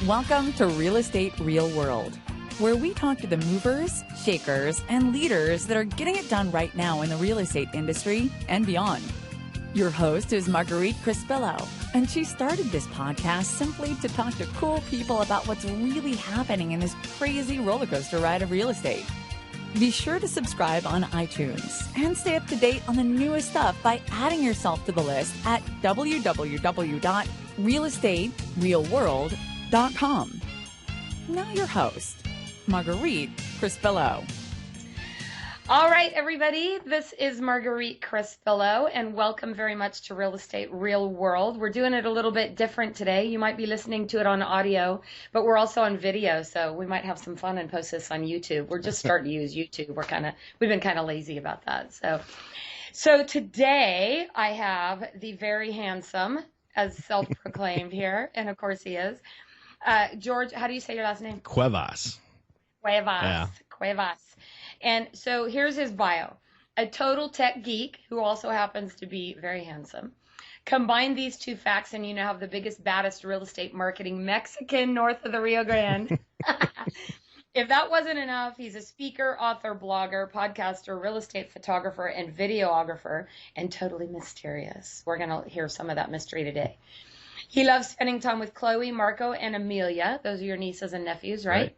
Welcome to Real Estate Real World, where we talk to the movers, shakers, and leaders that are getting it done right now in the real estate industry and beyond. Your host is Marguerite Crespillo, and she started this podcast simply to talk to cool people about what's really happening in this crazy roller coaster ride of real estate. Be sure to subscribe on iTunes and stay up to date on the newest stuff by adding yourself to the list at www.realestaterealworld.com. Now your host, Marguerite Crespillo. All right, everybody, this is Marguerite Crespillo, and welcome very much to Real Estate Real World. We're doing it a little bit different today. You might be listening to it on audio, but we're also on video, so we might have some fun and post this on YouTube. We're just starting to use YouTube. We've been kind of lazy about that. So today I have the very handsome, as self-proclaimed here, and of course he is, George. How do you say your last name? Cuevas. Yeah. Cuevas. And so here's his bio. A total tech geek who also happens to be very handsome. Combine these two facts and you now have the biggest, baddest real estate marketing Mexican north of the Rio Grande. If that wasn't enough, he's a speaker, author, blogger, podcaster, real estate photographer, and videographer, and totally mysterious. We're going to hear some of that mystery today. He loves spending time with Chloe, Marco, and Amelia. Those are your nieces and nephews, right?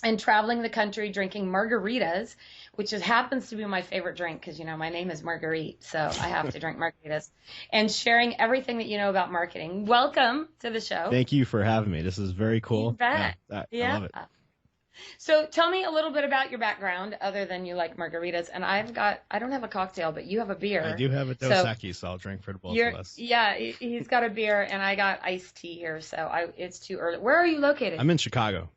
And traveling the country drinking margaritas, which happens to be my favorite drink because, you know, my name is Marguerite, so I have to drink margaritas, and sharing everything that you know about marketing. Welcome to the show. Thank you for having me. This is very cool. You bet. I love it. So tell me a little bit about your background, other than you like margaritas. And I don't have a cocktail, but you have a beer. I do have a Dos Equis, so I'll drink for both of us. Yeah, he's got a beer, and I got iced tea here, so it's too early. Where are you located? I'm in Chicago.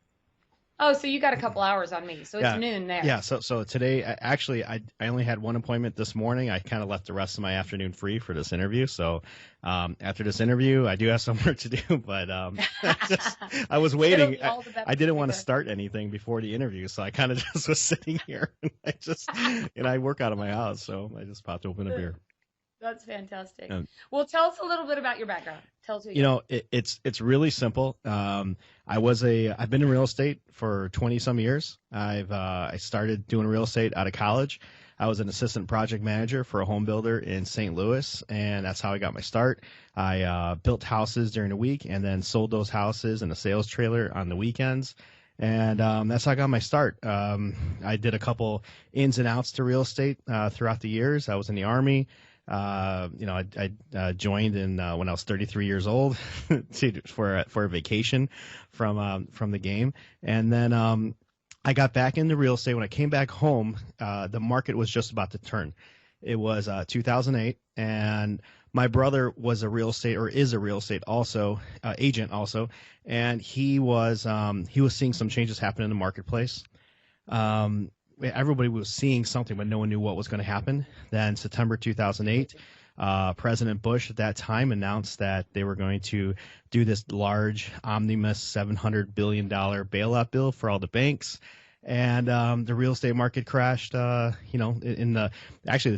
Oh, so you got a couple hours on me, so it's noon there. Yeah, so today, actually, I only had one appointment this morning. I kind of left the rest of my afternoon free for this interview. So after this interview, I do have some work to do, but I was waiting. I didn't want to start anything before the interview, so I kind of just was sitting here. And I work out of my house, so I just popped open a beer. That's fantastic. Well, tell us a little bit about your background. Tell us who you know. It's really simple. I've been in real estate for 20 some years. I started doing real estate out of college. I was an assistant project manager for a home builder in St. Louis, and that's how I got my start. I built houses during the week and then sold those houses in a sales trailer on the weekends. And that's how I got my start. I did a couple ins and outs to real estate throughout the years. I was in the Army. I joined when I was 33 years old for a vacation from the game. And then I got back into real estate. When I came back home, the market was just about to turn. It was 2008, and my brother was a real estate, or is a real estate agent also, and he was seeing some changes happen in the marketplace. Everybody was seeing something, but no one knew what was going to happen. Then September 2008, President Bush at that time announced that they were going to do this large omnibus $700 billion bailout bill for all the banks. And the real estate market crashed, the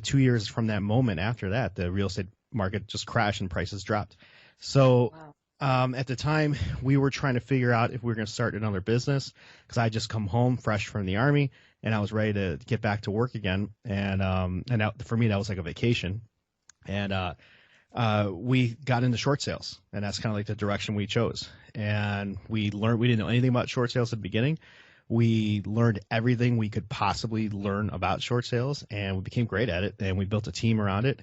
2 years from that moment after that, the real estate market just crashed and prices dropped. So at the time, we were trying to figure out if we were going to start another business, because I just come home fresh from the Army and I was ready to get back to work again. And for me, that was like a vacation. And we got into short sales, and that's kind of like the direction we chose. And we didn't know anything about short sales at the beginning. We learned everything we could possibly learn about short sales, and we became great at it, and we built a team around it.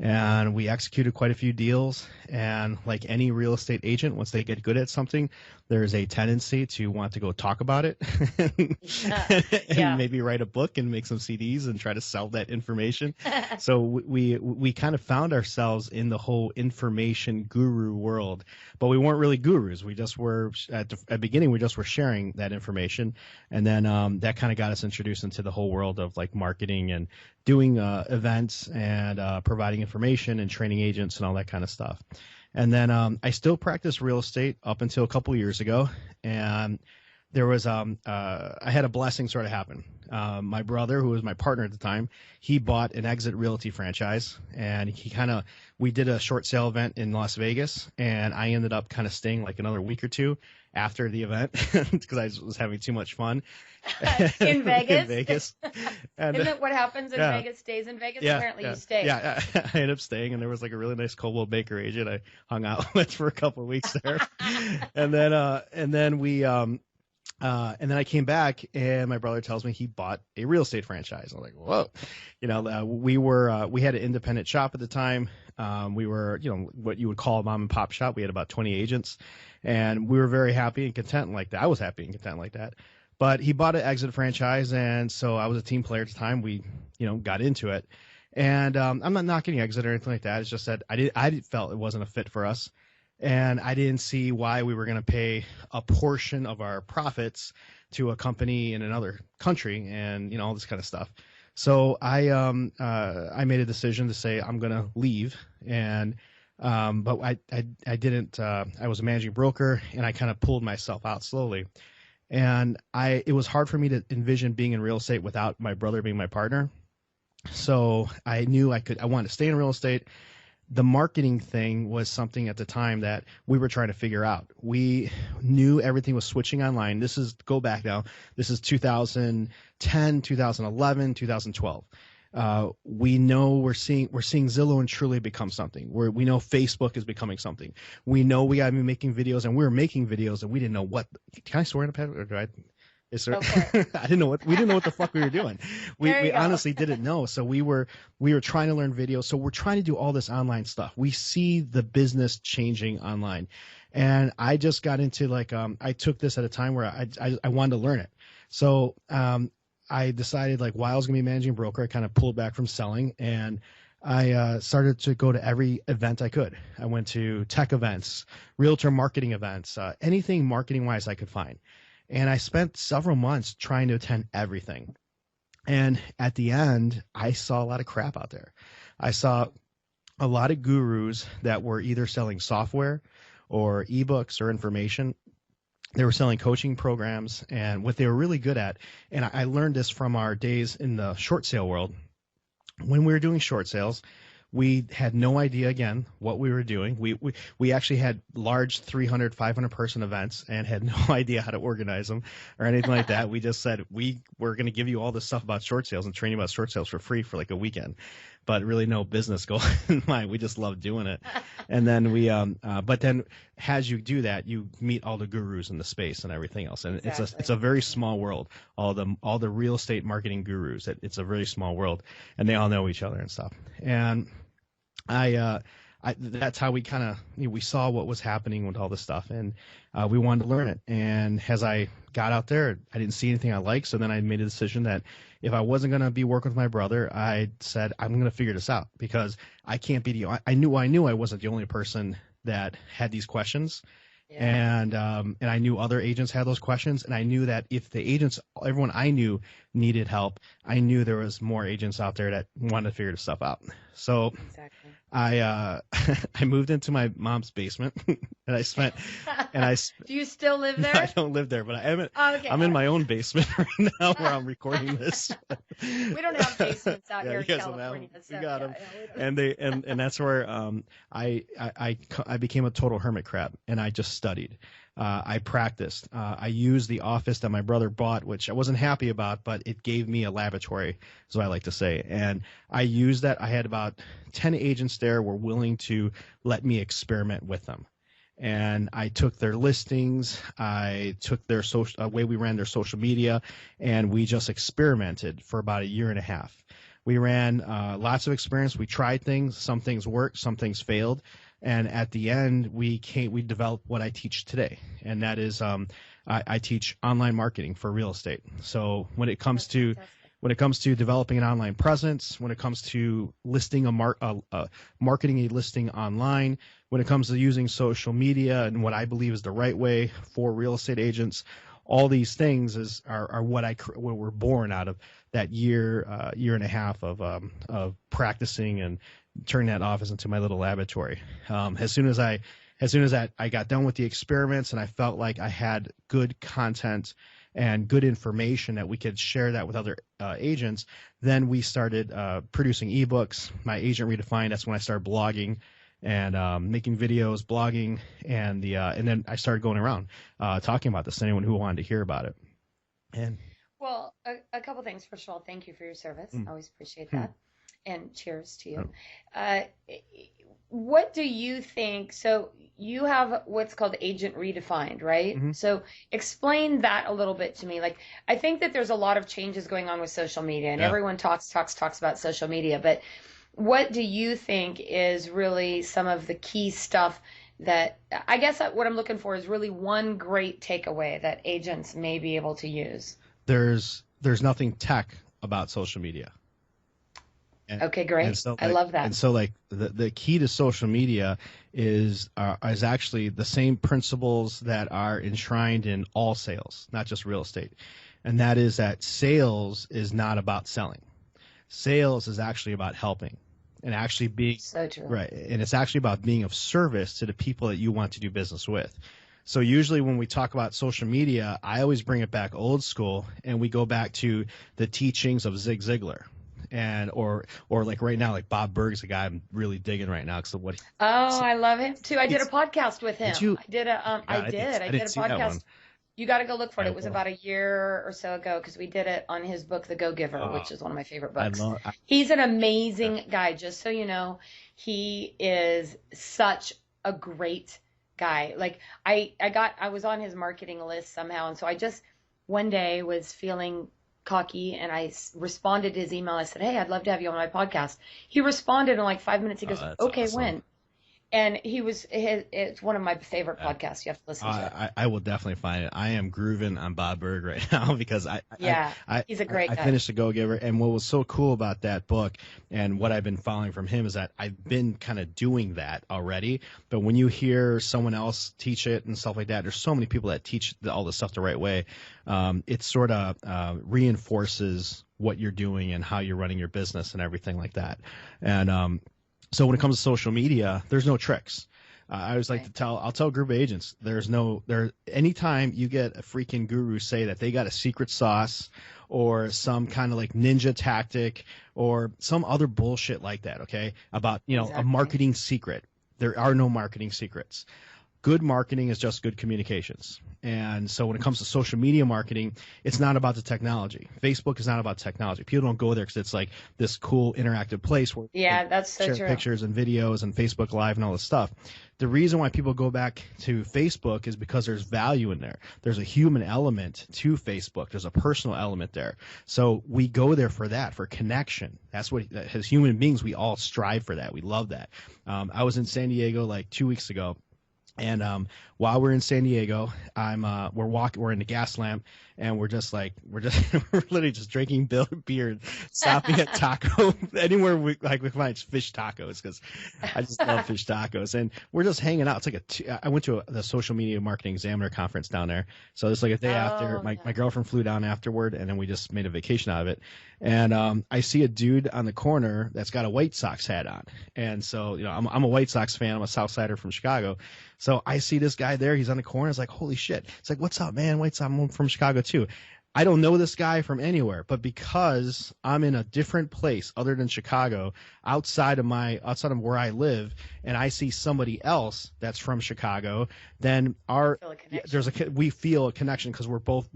And we executed quite a few deals. And like any real estate agent, once they get good at something, there's a tendency to want to go talk about it and maybe write a book and make some CDs and try to sell that information. So we kind of found ourselves in the whole information guru world, but we weren't really gurus. We just were at the beginning, we just were sharing that information. And then that kind of got us introduced into the whole world of like marketing and doing events and providing information and training agents and all that kind of stuff. And then I still practiced real estate up until a couple years ago, and there was I had a blessing sort of happen. My brother, who was my partner at the time, he bought an Exit Realty franchise, and we did a short sale event in Las Vegas, and I ended up kind of staying like another week or two after the event because I was having too much fun in Vegas. In Vegas. And, Isn't that what happens in Vegas stays in Vegas? Apparently you stay. Yeah, I ended up staying, and there was like a really nice Coldwell Banker agent I hung out with for a couple of weeks there. And then I came back, and my brother tells me he bought a real estate franchise. I'm like, whoa, we had an independent shop at the time. We were, what you would call a mom and pop shop. We had about 20 agents, and we were very happy and content like that. I was happy and content like that. But he bought an Exit franchise, and so I was a team player at the time. We, got into it, and I'm not knocking Exit or anything like that. It's just that I felt it wasn't a fit for us. And I didn't see why we were going to pay a portion of our profits to a company in another country and, all this kind of stuff. So I made a decision to say I'm going to leave. And but I didn't. I was a managing broker, and I kind of pulled myself out slowly. And it was hard for me to envision being in real estate without my brother being my partner. So I knew I wanted to stay in real estate. The marketing thing was something at the time that we were trying to figure out. We knew everything was switching online. Go back now. This is 2010, 2011, 2012. We know we're seeing Zillow and Truly become something. We know Facebook is becoming something. We know we got to be making videos, and we were making videos, and we didn't know what. Can I swear in a pet, or do I? I didn't know what the fuck we were doing. We honestly didn't know. So we were trying to learn video. So we're trying to do all this online stuff. We see the business changing online, and I just got into I took this at a time where I wanted to learn it. So I decided while I was gonna be managing broker, I kind of pulled back from selling, and I started to go to every event I could. I went to tech events, realtor marketing events, anything marketing wise I could find. And I spent several months trying to attend everything. And at the end, I saw a lot of crap out there. I saw a lot of gurus that were either selling software or ebooks or information. They were selling coaching programs, and what they were really good at, and I learned this from our days in the short sale world. When we were doing short sales, we had no idea, again, what we were doing. We actually had large 300, 500 person events and had no idea how to organize them or anything like that. We just said we were going to give you all this stuff about short sales and train you about short sales for free for a weekend, but really no business goal in mind. We just loved doing it. And then but then as you do that, you meet all the gurus in the space and everything else. And exactly. It's a very small world. All the real estate marketing gurus, it's a very small world, and they all know each other and stuff. And that's how we kind of we saw what was happening with all this stuff, and we wanted to learn it. And as I got out there, I didn't see anything I liked, so then I made a decision that if I wasn't going to be working with my brother, I said I'm going to figure this out, because I can't be I knew I wasn't the only person that had these questions. Yeah. And I knew other agents had those questions, and I knew that if everyone I knew needed help, I knew there was more agents out there that wanted to figure this stuff out. So exactly. I moved into my mom's basement, and I spent Do you still live there? No, I don't live there, but I'm in my own basement right now where I'm recording this. We don't have basements out here in California. We got them, and that's where I became a total hermit crab, and I just studied. I practiced. I used the office that my brother bought, which I wasn't happy about, but it gave me a laboratory, is what I like to say. And I used that. I had about 10 agents there were willing to let me experiment with them. And I took their listings, I took their way we ran their social media, and we just experimented for about a year and a half. We ran lots of experience. We tried things. Some things worked, some things failed. And at the end, we developed what I teach today, and that is I teach online marketing for real estate. So when it comes to developing an online presence, when it comes to listing marketing a listing online, when it comes to using social media and what I believe is the right way for real estate agents, all these things are what we're born out of that year and a half of practicing turn that office into my little laboratory. As soon as I got done with the experiments and I felt like I had good content and good information that we could share that with other agents, then we started producing ebooks. My agent Redefined, that's when I started blogging and making videos, blogging, and then I started going around talking about this to anyone who wanted to hear about it. And well, a couple things. First of all, thank you for your service. I always appreciate that. And cheers to you. What do you think? So you have what's called Agent Redefined, right? Mm-hmm. So explain that a little bit to me. Like, I think that there's a lot of changes going on with social media, and everyone talks about social media. But what do you think is really some of the key stuff that, I guess what I'm looking for is really one great takeaway that agents may be able to use? There's nothing tech about social media. Okay, great. So, I love that. And so, like, the key to social media is actually the same principles that are enshrined in all sales, not just real estate. And that is that sales is not about selling. Sales is actually about helping and actually being so true. Right. And it's actually about being of service to the people that you want to do business with. So usually when we talk about social media, I always bring it back old school, and we go back to the teachings of Zig Ziglar. And or like right now, like Bob Burg's a guy I'm really digging right now because of what. I love him too. I did a podcast with him. Did you? I did a podcast. You got to go look for it. It was about a year or so ago because we did it on his book, The Go-Giver, which is one of my favorite books. He's an amazing guy. Just so you know, he is such a great guy. Like I was on his marketing list somehow, and so I just one day was feeling cocky, and I responded to his email. I said, "Hey, I'd love to have you on my podcast." He responded in like 5 minutes. He goes, "Okay, awesome. When?" And it's one of my favorite podcasts. You have to listen to it. I will definitely find it. I am grooving on Bob Burg right now because he's a great guy. I finished The Go-Giver, and what was so cool about that book and what I've been following from him is that I've been kind of doing that already. But when you hear someone else teach it and stuff like that, there's so many people that teach all this stuff the right way. It sort of reinforces what you're doing and how you're running your business and everything like that. And so when it comes to social media, there's no tricks. I always like to I'll tell a group of agents, anytime you get a freaking guru say that they got a secret sauce or some kind of like ninja tactic or some other bullshit like that, okay, about, a marketing secret. There are no marketing secrets. Good marketing is just good communications. And so when it comes to social media marketing, it's not about the technology. Facebook is not about technology. People don't go there because it's like this cool interactive place where that's so share true. Pictures and videos and Facebook Live and all this stuff. The reason why people go back to Facebook is because there's value in there. There's a human element to Facebook. There's a personal element there. So we go there for that, for connection. That's what, as human beings, we all strive for that. We love that. I was in San Diego like 2 weeks ago. And while we're in San Diego, we're in the gas lamp, and we're literally just drinking beer, stopping at taco anywhere we find fish tacos because I just love fish tacos, and we're just hanging out. It's like I went to the Social Media Marketing Examiner conference down there, so it's like a day after. My girlfriend flew down afterward, and then we just made a vacation out of it. And I see a dude on the corner that's got a White Sox hat on, and so I'm a White Sox fan. I'm a Southsider from Chicago. So I see this guy there. He's on the corner. It's like, holy shit. It's like, what's up, man? White Sox. I'm from Chicago too. I don't know this guy from anywhere, but because I'm in a different place other than Chicago, outside of where I live, and I see somebody else that's from Chicago, then we feel a connection because we're both,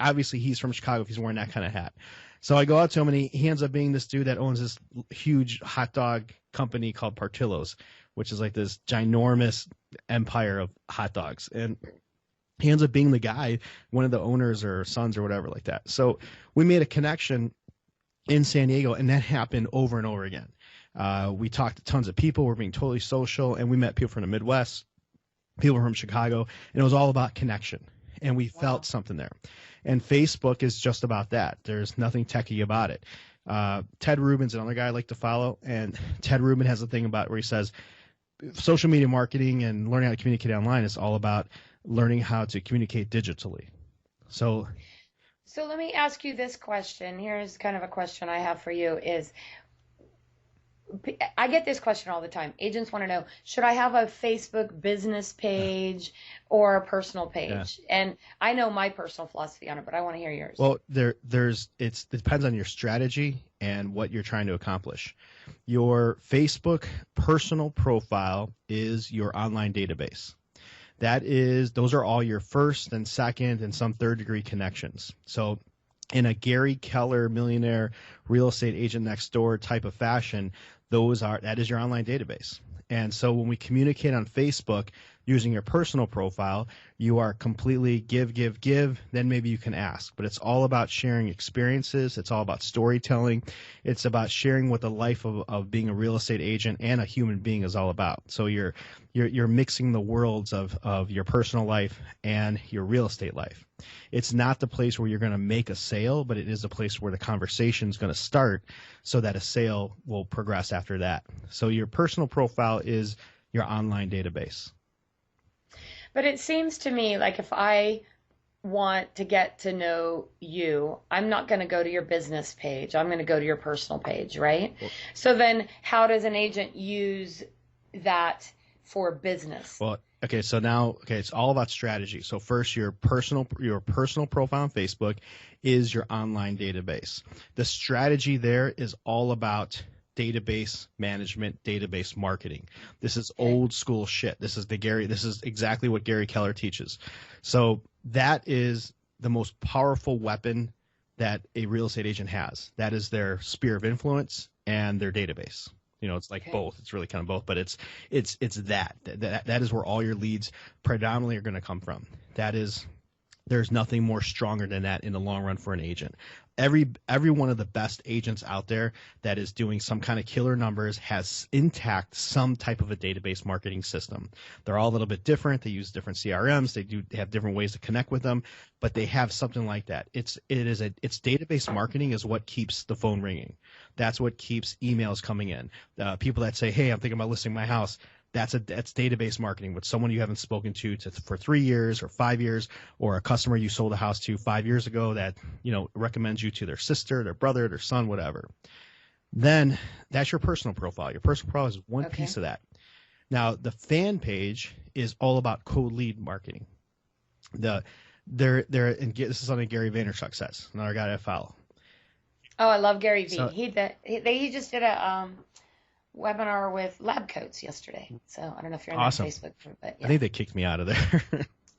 obviously he's from Chicago if he's wearing that kind of hat. So I go out to him, and he ends up being this dude that owns this huge hot dog company called Portillo's, which is like this ginormous empire of hot dogs. And he ends up being the guy, one of the owners or sons or whatever like that. So we made a connection in San Diego, and that happened over and over again. We talked to tons of people. We're being totally social, and we met people from the Midwest, people from Chicago, and it was all about connection. And we felt something there. And Facebook is just about that. There's nothing techie about it. Ted Rubin's another guy I like to follow, and Ted Rubin has a thing about where he says social media marketing and learning how to communicate online is all about learning how to communicate digitally. So let me ask you this question. Here's kind of a question I have for you is, I get this question all the time. Agents want to know, should I have a Facebook business page or a personal page? Yeah. And I know my personal philosophy on it, but I want to hear yours. Well, it depends on your strategy and what you're trying to accomplish. Your Facebook personal profile is your online database. Those are all your first and second and some third degree connections. So in a Gary Keller millionaire real estate agent next door type of fashion, that is your online database. And so when we communicate on Facebook using your personal profile, you are completely give, then maybe you can ask. But it's all about sharing experiences. It's all about storytelling. It's about sharing what the life of being a real estate agent and a human being is all about. So you're mixing the worlds of your personal life and your real estate life. It's not the place where you're going to make a sale, but it is a place where the conversation is going to start so that a sale will progress after that. So your personal profile is your online database. But it seems to me like if I want to get to know you, I'm not going to go to your business page. I'm going to go to your personal page, right? Well, so then how does an agent use that for business? Well, so now, it's all about strategy. So first, your personal profile on Facebook is your online database. The strategy there is all about database management, database marketing. This is old school shit. This is exactly what Gary Keller teaches. So that is the most powerful weapon that a real estate agent has. That is their sphere of influence and their database. It's like both. It's really kind of both, but it's that is where all your leads predominantly are going to come from. There's nothing more stronger than that in the long run for an agent. Every one of the best agents out there that is doing some kind of killer numbers has intact some type of a database marketing system. They're all a little bit different. They use different CRMs. They have different ways to connect with them, but they have something like that. It's database marketing is what keeps the phone ringing. That's what keeps emails coming in. People that say, "Hey, I'm thinking about listing my house." That's database marketing with someone you haven't spoken to for 3 years or 5 years, or a customer you sold a house to 5 years ago that recommends you to their sister, their brother, their son, whatever. Then that's your personal profile. Your personal profile is one piece of that. Now the fan page is all about cold lead marketing. And this is something Gary Vaynerchuk says, another guy that I follow. Oh, I love Gary V. So, he just did a webinar with lab coats yesterday. So I don't know if you're on Facebook, but yeah. I think they kicked me out of there.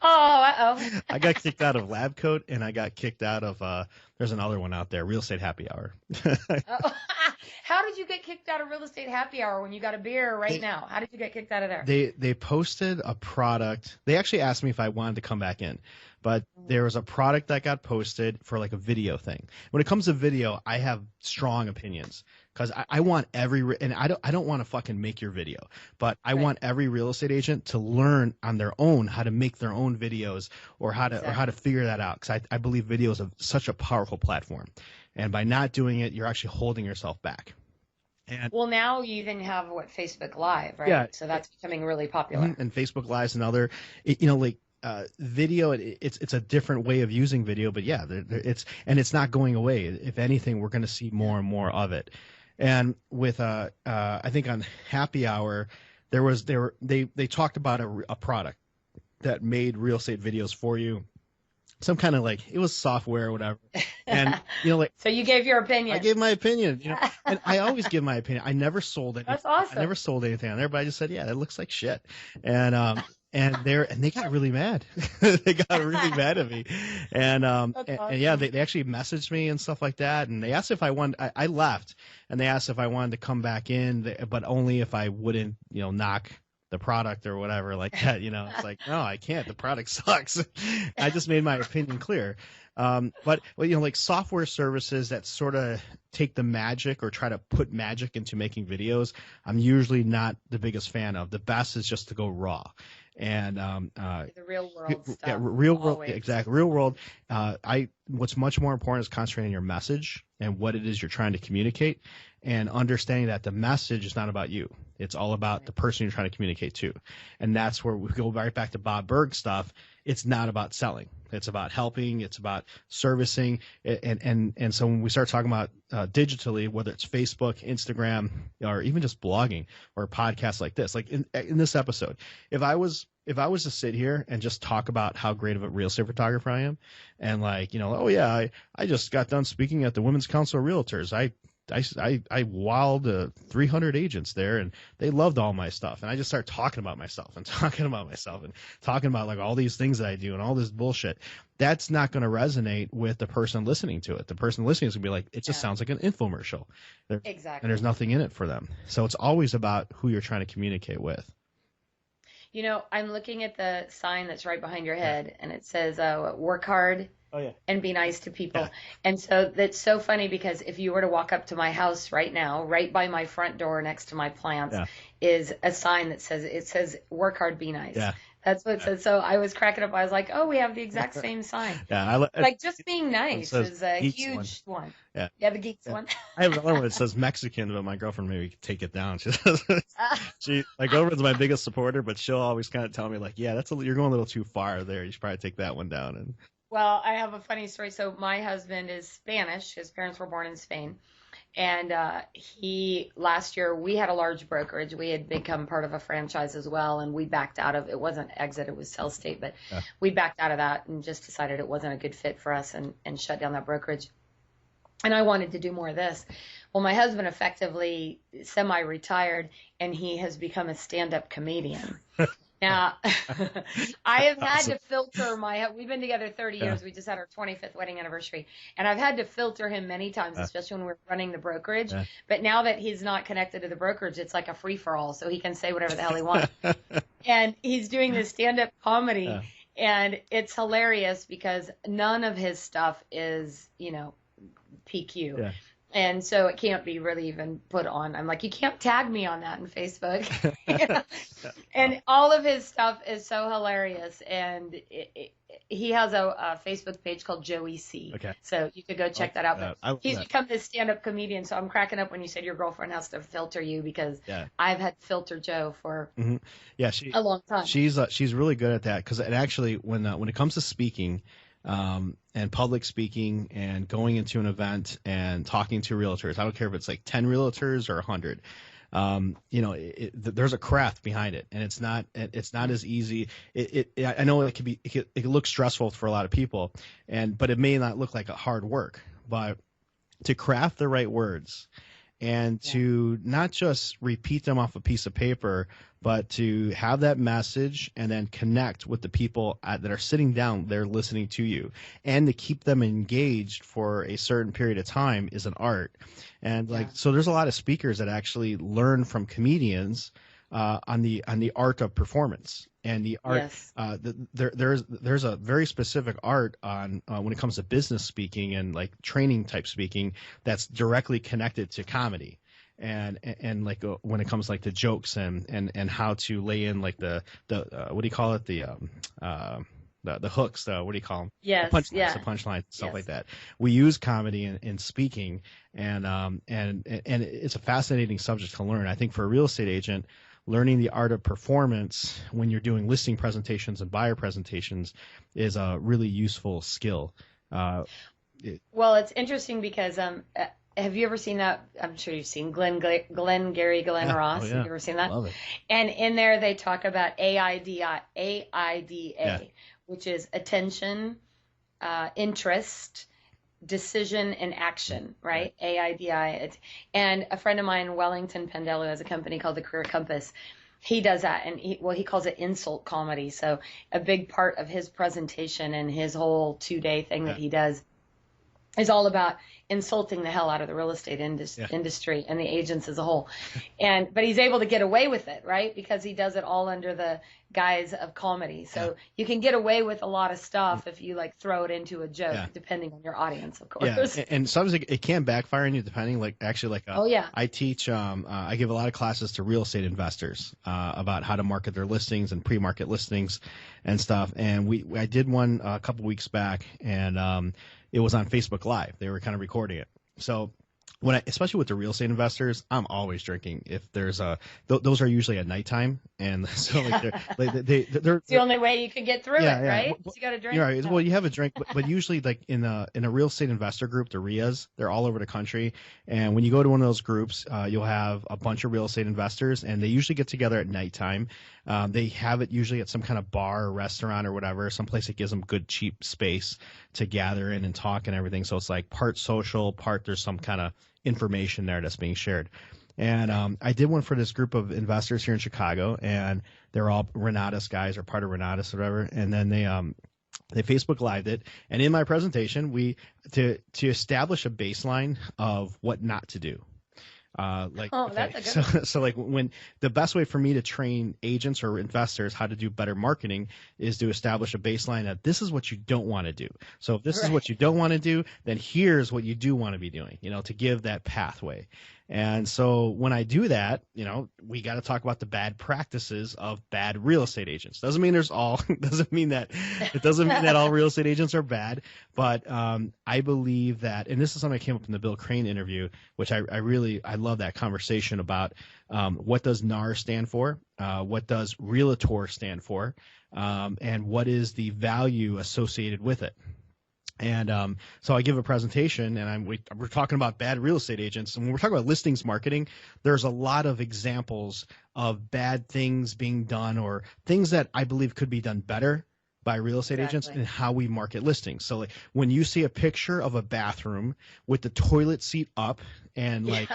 Oh. I got kicked out of Lab Coat, and I got kicked out of there's another one out there, Real Estate Happy Hour. How did you get kicked out of Real Estate Happy Hour when you got a beer now? How did you get kicked out of there? They posted a product. They actually asked me if I wanted to come back in, but there was a product that got posted for like a video thing. When it comes to video, I have strong opinions. Because I want and I don't want to fucking make your video, but I want every real estate agent to learn on their own how to make their own videos or how to figure that out. Because I believe video is such a powerful platform, and by not doing it, you're actually holding yourself back. And well, now you even have Facebook Live, right? Yeah, so that's becoming really popular. And Facebook Live is another, video. It's a different way of using video, but yeah, it's not going away. If anything, we're going to see more and more of it. And with I think on Happy Hour, they talked about a product that made real estate videos for you. Some kind of it was software or whatever. And so you gave your opinion. I gave my opinion, and I always give my opinion. I never sold it. That's awesome. I never sold anything on there, but I just said, yeah, that looks like shit. And they got really mad. They got really mad at me. And yeah, they actually messaged me and stuff like that. And they asked if I wanted, I left, and they asked if I wanted to come back in, but only if I wouldn't, knock the product or whatever like that. It's like, no, I can't. The product sucks. I just made my opinion clear. But software services that sort of take the magic or try to put magic into making videos, I'm usually not the biggest fan of. The best is just to go raw. And the real world stuff. Yeah, real world, always. exactly. Real world. What's much more important is concentrating on your message and what it is you're trying to communicate, and understanding that the message is not about you. It's all about the person you're trying to communicate to. And that's where we go right back to Bob Berg stuff. It's not about selling. It's about helping. It's about servicing. And so when we start talking about digitally, whether it's Facebook, Instagram, or even just blogging or podcasts like this, like in this episode, if I was to sit here and just talk about how great of a real estate photographer I am, and like, oh yeah, I just got done speaking at the Women's Council of Realtors. I wowed 300 agents there, and they loved all my stuff. And I just start talking about myself and talking about like all these things that I do and all this bullshit. That's not going to resonate with the person listening to it. The person listening is going to be like, it just sounds like an infomercial. Exactly. And there's nothing in it for them. So it's always about who you're trying to communicate with. I'm looking at the sign that's right behind your head, and it says, work hard. Oh, yeah. And be nice to people. Yeah. And so that's so funny, because if you were to walk up to my house right now, right by my front door next to my plants is a sign that says work hard, be nice. Yeah. That's what it says. So I was cracking up. I was like, oh, we have the exact same sign. Yeah, like just being nice is a huge one. Yeah. Yeah, the geeks one. I have another one that says Mexican, but my girlfriend maybe could take it down. She says, Oprah's my biggest supporter, but she'll always kind of tell me like, yeah, you're going a little too far there. You should probably take that one down. And well, I have a funny story. So my husband is Spanish. His parents were born in Spain. And last year, we had a large brokerage. We had become part of a franchise as well, and we backed out of it. Wasn't exit, it was sell state, but we backed out of that and just decided it wasn't a good fit for us and shut down that brokerage. And I wanted to do more of this. Well, my husband effectively semi-retired, and he has become a stand-up comedian. Now, I have had to filter we've been together 30 years. We just had our 25th wedding anniversary. And I've had to filter him many times, especially when we're running the brokerage. But now that he's not connected to the brokerage, it's like a free-for-all, so he can say whatever the hell he wants. And he's doing this stand-up comedy, and it's hilarious because none of his stuff is, PQ. Yeah. And so it can't be really even put on. I'm like, you can't tag me on that in Facebook. And all of his stuff is so hilarious. And he has a Facebook page called Joey C. Okay. So you could go check that out. But he's become this stand-up comedian. So I'm cracking up when you said your girlfriend has to filter you, because I've had to filter Joe for a long time. She's really good at that, because it actually, when it comes to speaking, and public speaking and going into an event and talking to realtors, I don't care if it's like 10 realtors or 100. There's a craft behind it, and it's not as easy. I know it can look stressful for a lot of people, but it may not look like a hard work, but to craft the right words and to not just repeat them off a piece of paper, but to have that message and then connect with the people that are sitting down there listening to you, and to keep them engaged for a certain period of time is an art. And so there's a lot of speakers that actually learn from comedians on the art of performance. And the art, there's a very specific art on when it comes to business speaking and like training type speaking that's directly connected to comedy, and like when it comes like to jokes and how to lay in like the what do you call it, the hooks, what do you call them? Yes, the punchlines, stuff like that. We use comedy in speaking, and it's a fascinating subject to learn. I think for a real estate agent, learning the art of performance when you're doing listing presentations and buyer presentations is a really useful skill. Well, it's interesting because have you ever seen that? I'm sure you've seen Glenn Ross. Oh, yeah. Have you ever seen that? Love it. And in there they talk about AIDA, which is attention, interest, decision, and action, right? AIDI. And a friend of mine, Wellington Pendello, has a company called the Career Compass. He does that, and he calls it insult comedy. So a big part of his presentation and his whole 2-day thing that he does is all about insulting the hell out of the real estate industry and the agents as a whole. But he's able to get away with it, right? Because he does it all under the guise of comedy. So you can get away with a lot of stuff if you like throw it into a joke, depending on your audience, of course. Yeah, and sometimes it can backfire on you, depending. I teach, I give a lot of classes to real estate investors about how to market their listings and pre-market listings and stuff. And I did one a couple weeks back, and it was on Facebook Live. They were kind of recording it. So especially with the real estate investors, I'm always drinking. If there's those are usually at nighttime, and so like they're It's the only way you can get through it, right? Well, You got to drink. you're right. No. Well, you have a drink, but usually like in a real estate investor group, the RIAs, they're all over the country. And when you go to one of those groups, you'll have a bunch of real estate investors, and they usually get together at nighttime. They have it usually at some kind of bar or restaurant or whatever, someplace that gives them good cheap space to gather in and talk and everything. So it's like part social, part there's some kind of information there that's being shared. And I did one for this group of investors here in Chicago, and they're all Renatus guys or part of Renatus or whatever. And then they Facebook Lived it. And in my presentation, to establish a baseline of what not to do. That's a good so like when the best way for me to train agents or investors how to do better marketing is to establish a baseline that this is what you don't want to do. So if this is what you don't want to do, then here's what you do want to be doing, to give that pathway. And so when I do that, we got to talk about the bad practices of bad real estate agents. Doesn't mean doesn't mean that all real estate agents are bad, but I believe that, and this is something that came up in the Bill Crane interview, which I love that conversation about what does NAR stand for, what does Realtor stand for, and what is the value associated with it. And so I give a presentation, and we're talking about bad real estate agents. And when we're talking about listings marketing, there's a lot of examples of bad things being done or things that I believe could be done better by real estate agents and how we market listings. So like when you see a picture of a bathroom with the toilet seat up and like,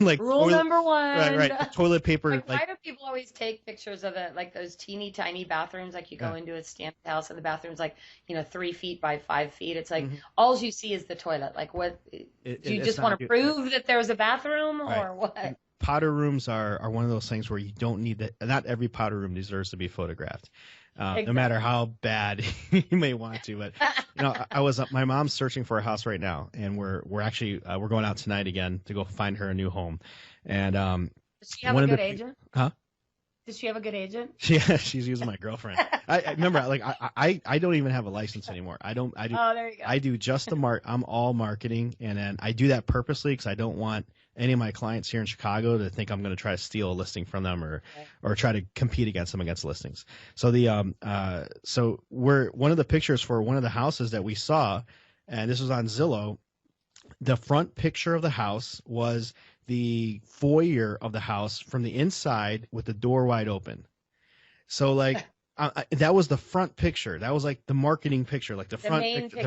like rule number one, right, toilet paper. Like, why do people always take pictures of it, like those teeny tiny bathrooms? Like you go into a standard house and the bathroom's like, 3 feet by 5 feet. It's like all you see is the toilet. Like what, do you just want to prove that there's a bathroom or what? And powder rooms are one of those things where you don't need that. Not every powder room deserves to be photographed. Exactly. No matter how bad you may want to, but my mom's searching for a house right now, and we're going out tonight again to go find her a new home. And does she have a good agent? Huh? Does she have a good agent? Yeah, she's using my girlfriend. I remember, like I don't even have a license anymore. I do. Oh, there you go. I do just I'm all marketing, and then I do that purposely because I don't want any of my clients here in Chicago to think I'm going to try to steal a listing from them or try to compete against them against listings. So one of the pictures for one of the houses that we saw, and this was on Zillow, the front picture of the house was the foyer of the house from the inside with the door wide open. So like that was the front picture. That was like the marketing picture, like the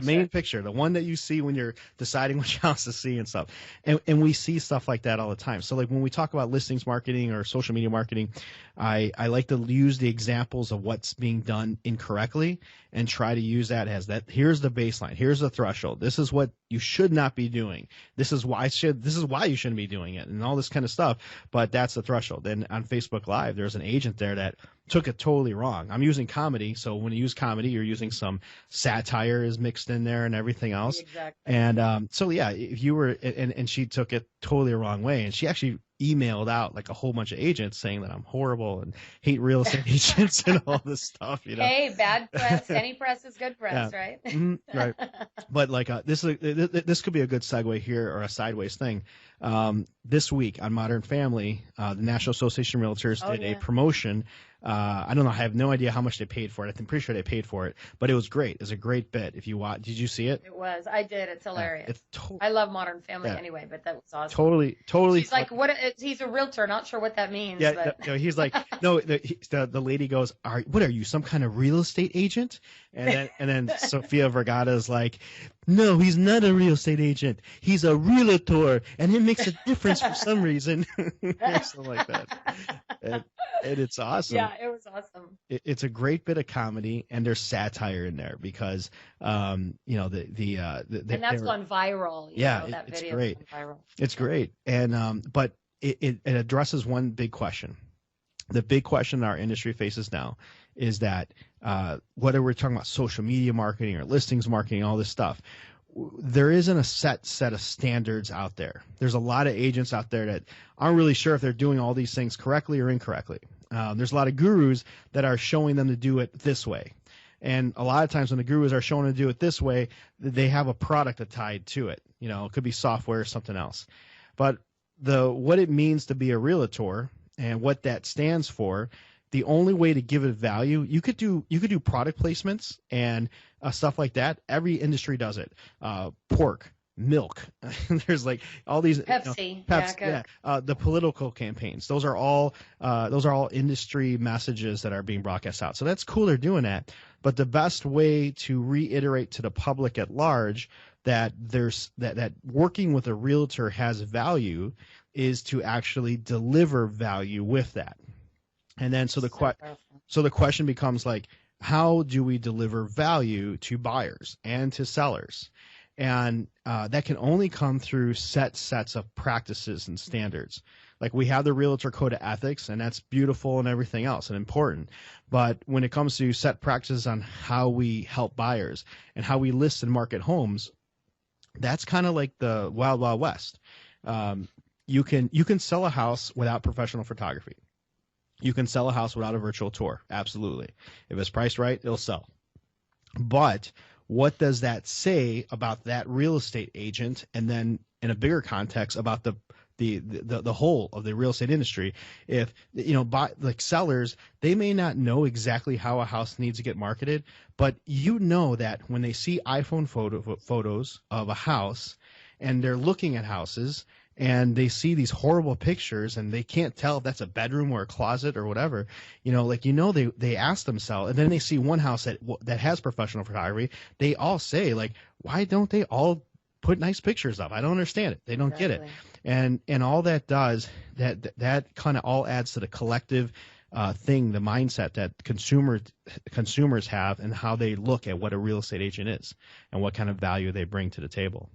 main picture, the one that you see when you're deciding which house to see and stuff. And we see stuff like that all the time. So like when we talk about listings marketing or social media marketing, I like to use the examples of what's being done incorrectly and try to use that as that. Here's the baseline. Here's the threshold. This is what you should not be doing. This is why you shouldn't be doing it and all this kind of stuff. But that's the threshold. And on Facebook Live, there's an agent there that took it totally wrong. I'm using comedy, so when you use comedy, you're using some satire is mixed in there and everything else. Exactly. And so yeah, if you were and she took it totally the wrong way, and she actually emailed out like a whole bunch of agents saying that I'm horrible and hate real estate agents and all this stuff. Hey, bad press. Any press is good press, right? Right. But like this could be a good segue here or a sideways thing. This week on Modern Family, the National Association of Realtors did a promotion. I don't know. I have no idea how much they paid for it. I'm pretty sure they paid for it, but it was great. It was a great bit. If you watch, did you see it? It was. I did. It's hilarious. I love Modern Family anyway, but that was awesome. Totally. She's like, what? He's a realtor. Not sure what that means. Yeah. But... No, he's like, no. The lady goes, what are you, some kind of real estate agent? And then Sofia Vergara is like, no, he's not a real estate agent. He's a realtor, and it makes a difference for some reason. Something like that. And it's awesome. Yeah, it was awesome. It's a great bit of comedy, and there's satire in there because, and that's gone viral. It's great. Viral. It's great, and but it addresses one big question. The big question our industry faces now is that whether we're talking about social media marketing or listings marketing, all this stuff, there isn't a set of standards out there. There's a lot of agents out there that aren't really sure if they're doing all these things correctly or incorrectly. There's a lot of gurus that are showing them to do it this way. And a lot of times when the gurus are shown to do it this way, they have a product tied to it. It could be software or something else. But what it means to be a realtor and what that stands for, the only way to give it value, you could do product placements and stuff like that. Every industry does it. Pork, milk. There's like all these Pepsi. The political campaigns. Those are all industry messages that are being broadcast out. So that's cool. They're doing that. But the best way to reiterate to the public at large that that working with a realtor has value is to actually deliver value with that. And then so the question becomes like, how do we deliver value to buyers and to sellers? And that can only come through sets of practices and standards. Like we have the Realtor Code of Ethics, and that's beautiful and everything else and important. But when it comes to set practices on how we help buyers and how we list and market homes, that's kind of like the Wild Wild West. You can sell a house without professional photography. You can sell a house without a virtual tour. Absolutely. If it's priced right, it'll sell. But what does that say about that real estate agent? And then in a bigger context about the whole of the real estate industry, if like sellers, they may not know exactly how a house needs to get marketed, but that when they see iPhone photos of a house and they're looking at houses and they see these horrible pictures and they can't tell if that's a bedroom or a closet or whatever, they ask themselves, and then they see one house that has professional photography, they all say like, why don't they all put nice pictures up? I don't understand it. They don't get it. And all that does, that kind of all adds to the collective thing, the mindset that consumers have and how they look at what a real estate agent is and what kind of value they bring to the table.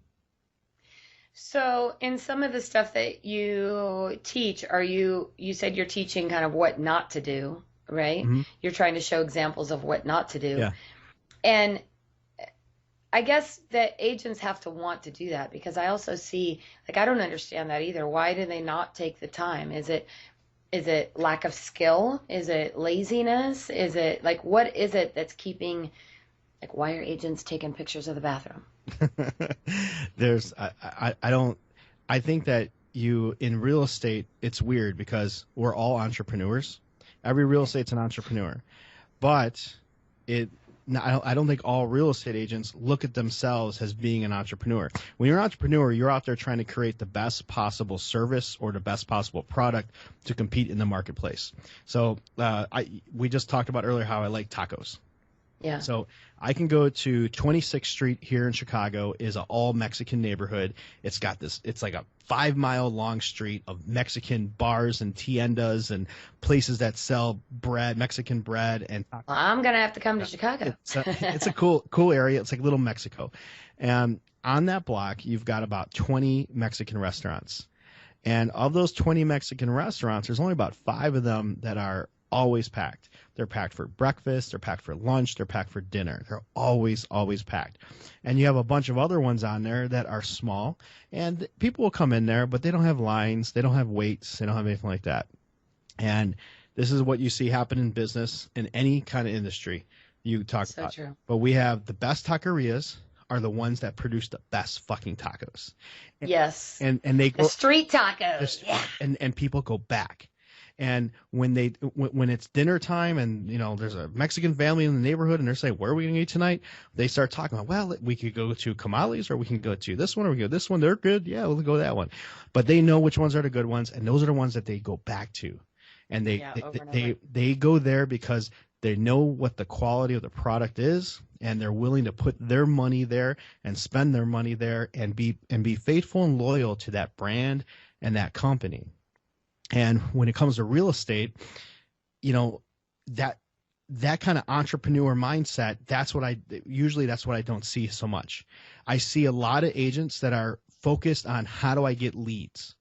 So in some of the stuff that you teach, you said you're teaching kind of what not to do, right? Mm-hmm. You're trying to show examples of what not to do. Yeah. And I guess that agents have to want to do that, because I also see, like, I don't understand that either. Why do they not take the time? Is it lack of skill? Is it laziness? Is it like, what is it that's keeping, like, why are agents taking pictures of the bathroom? I think that in real estate, it's weird because we're all entrepreneurs. Every real estate's an entrepreneur, but I don't think all real estate agents look at themselves as being an entrepreneur. When you're an entrepreneur, you're out there trying to create the best possible service or the best possible product to compete in the marketplace. So we just talked about earlier how I like tacos. Yeah. So I can go to 26th Street here in Chicago, is an all Mexican neighborhood. It's like a 5-mile long street of Mexican bars and tiendas and places that sell bread, Mexican bread. And well, I'm going to have to come to Chicago. It's a cool area. It's like Little Mexico. And on that block, you've got about 20 Mexican restaurants. And of those 20 Mexican restaurants, there's only about 5 of them that are always packed. They're packed for breakfast, they're packed for lunch, they're packed for dinner. They're always packed. And you have a bunch of other ones on there that are small, and people will come in there, but they don't have lines, they don't have waits, they don't have anything like that. And this is what you see happen in business in any kind of industry you talk about. True. But we have the best taquerias are the ones that produce the best fucking tacos. Yes. And they go the street tacos. Yeah. And people go back. And when it's dinner time and there's a Mexican family in the neighborhood and they're saying, where are we going to eat tonight? They start talking about, well, we could go to Kamali's, or we can go to this one, or we can go to this one. They're good. Yeah, we'll go to that one. But they know which ones are the good ones, and those are the ones that they go back to. And they go there because they know what the quality of the product is, and they're willing to put their money there and spend their money there and be faithful and loyal to that brand and that company. And when it comes to real estate, that kind of entrepreneur mindset, that's what I don't see so much. I see a lot of agents that are focused on, how do I get leads?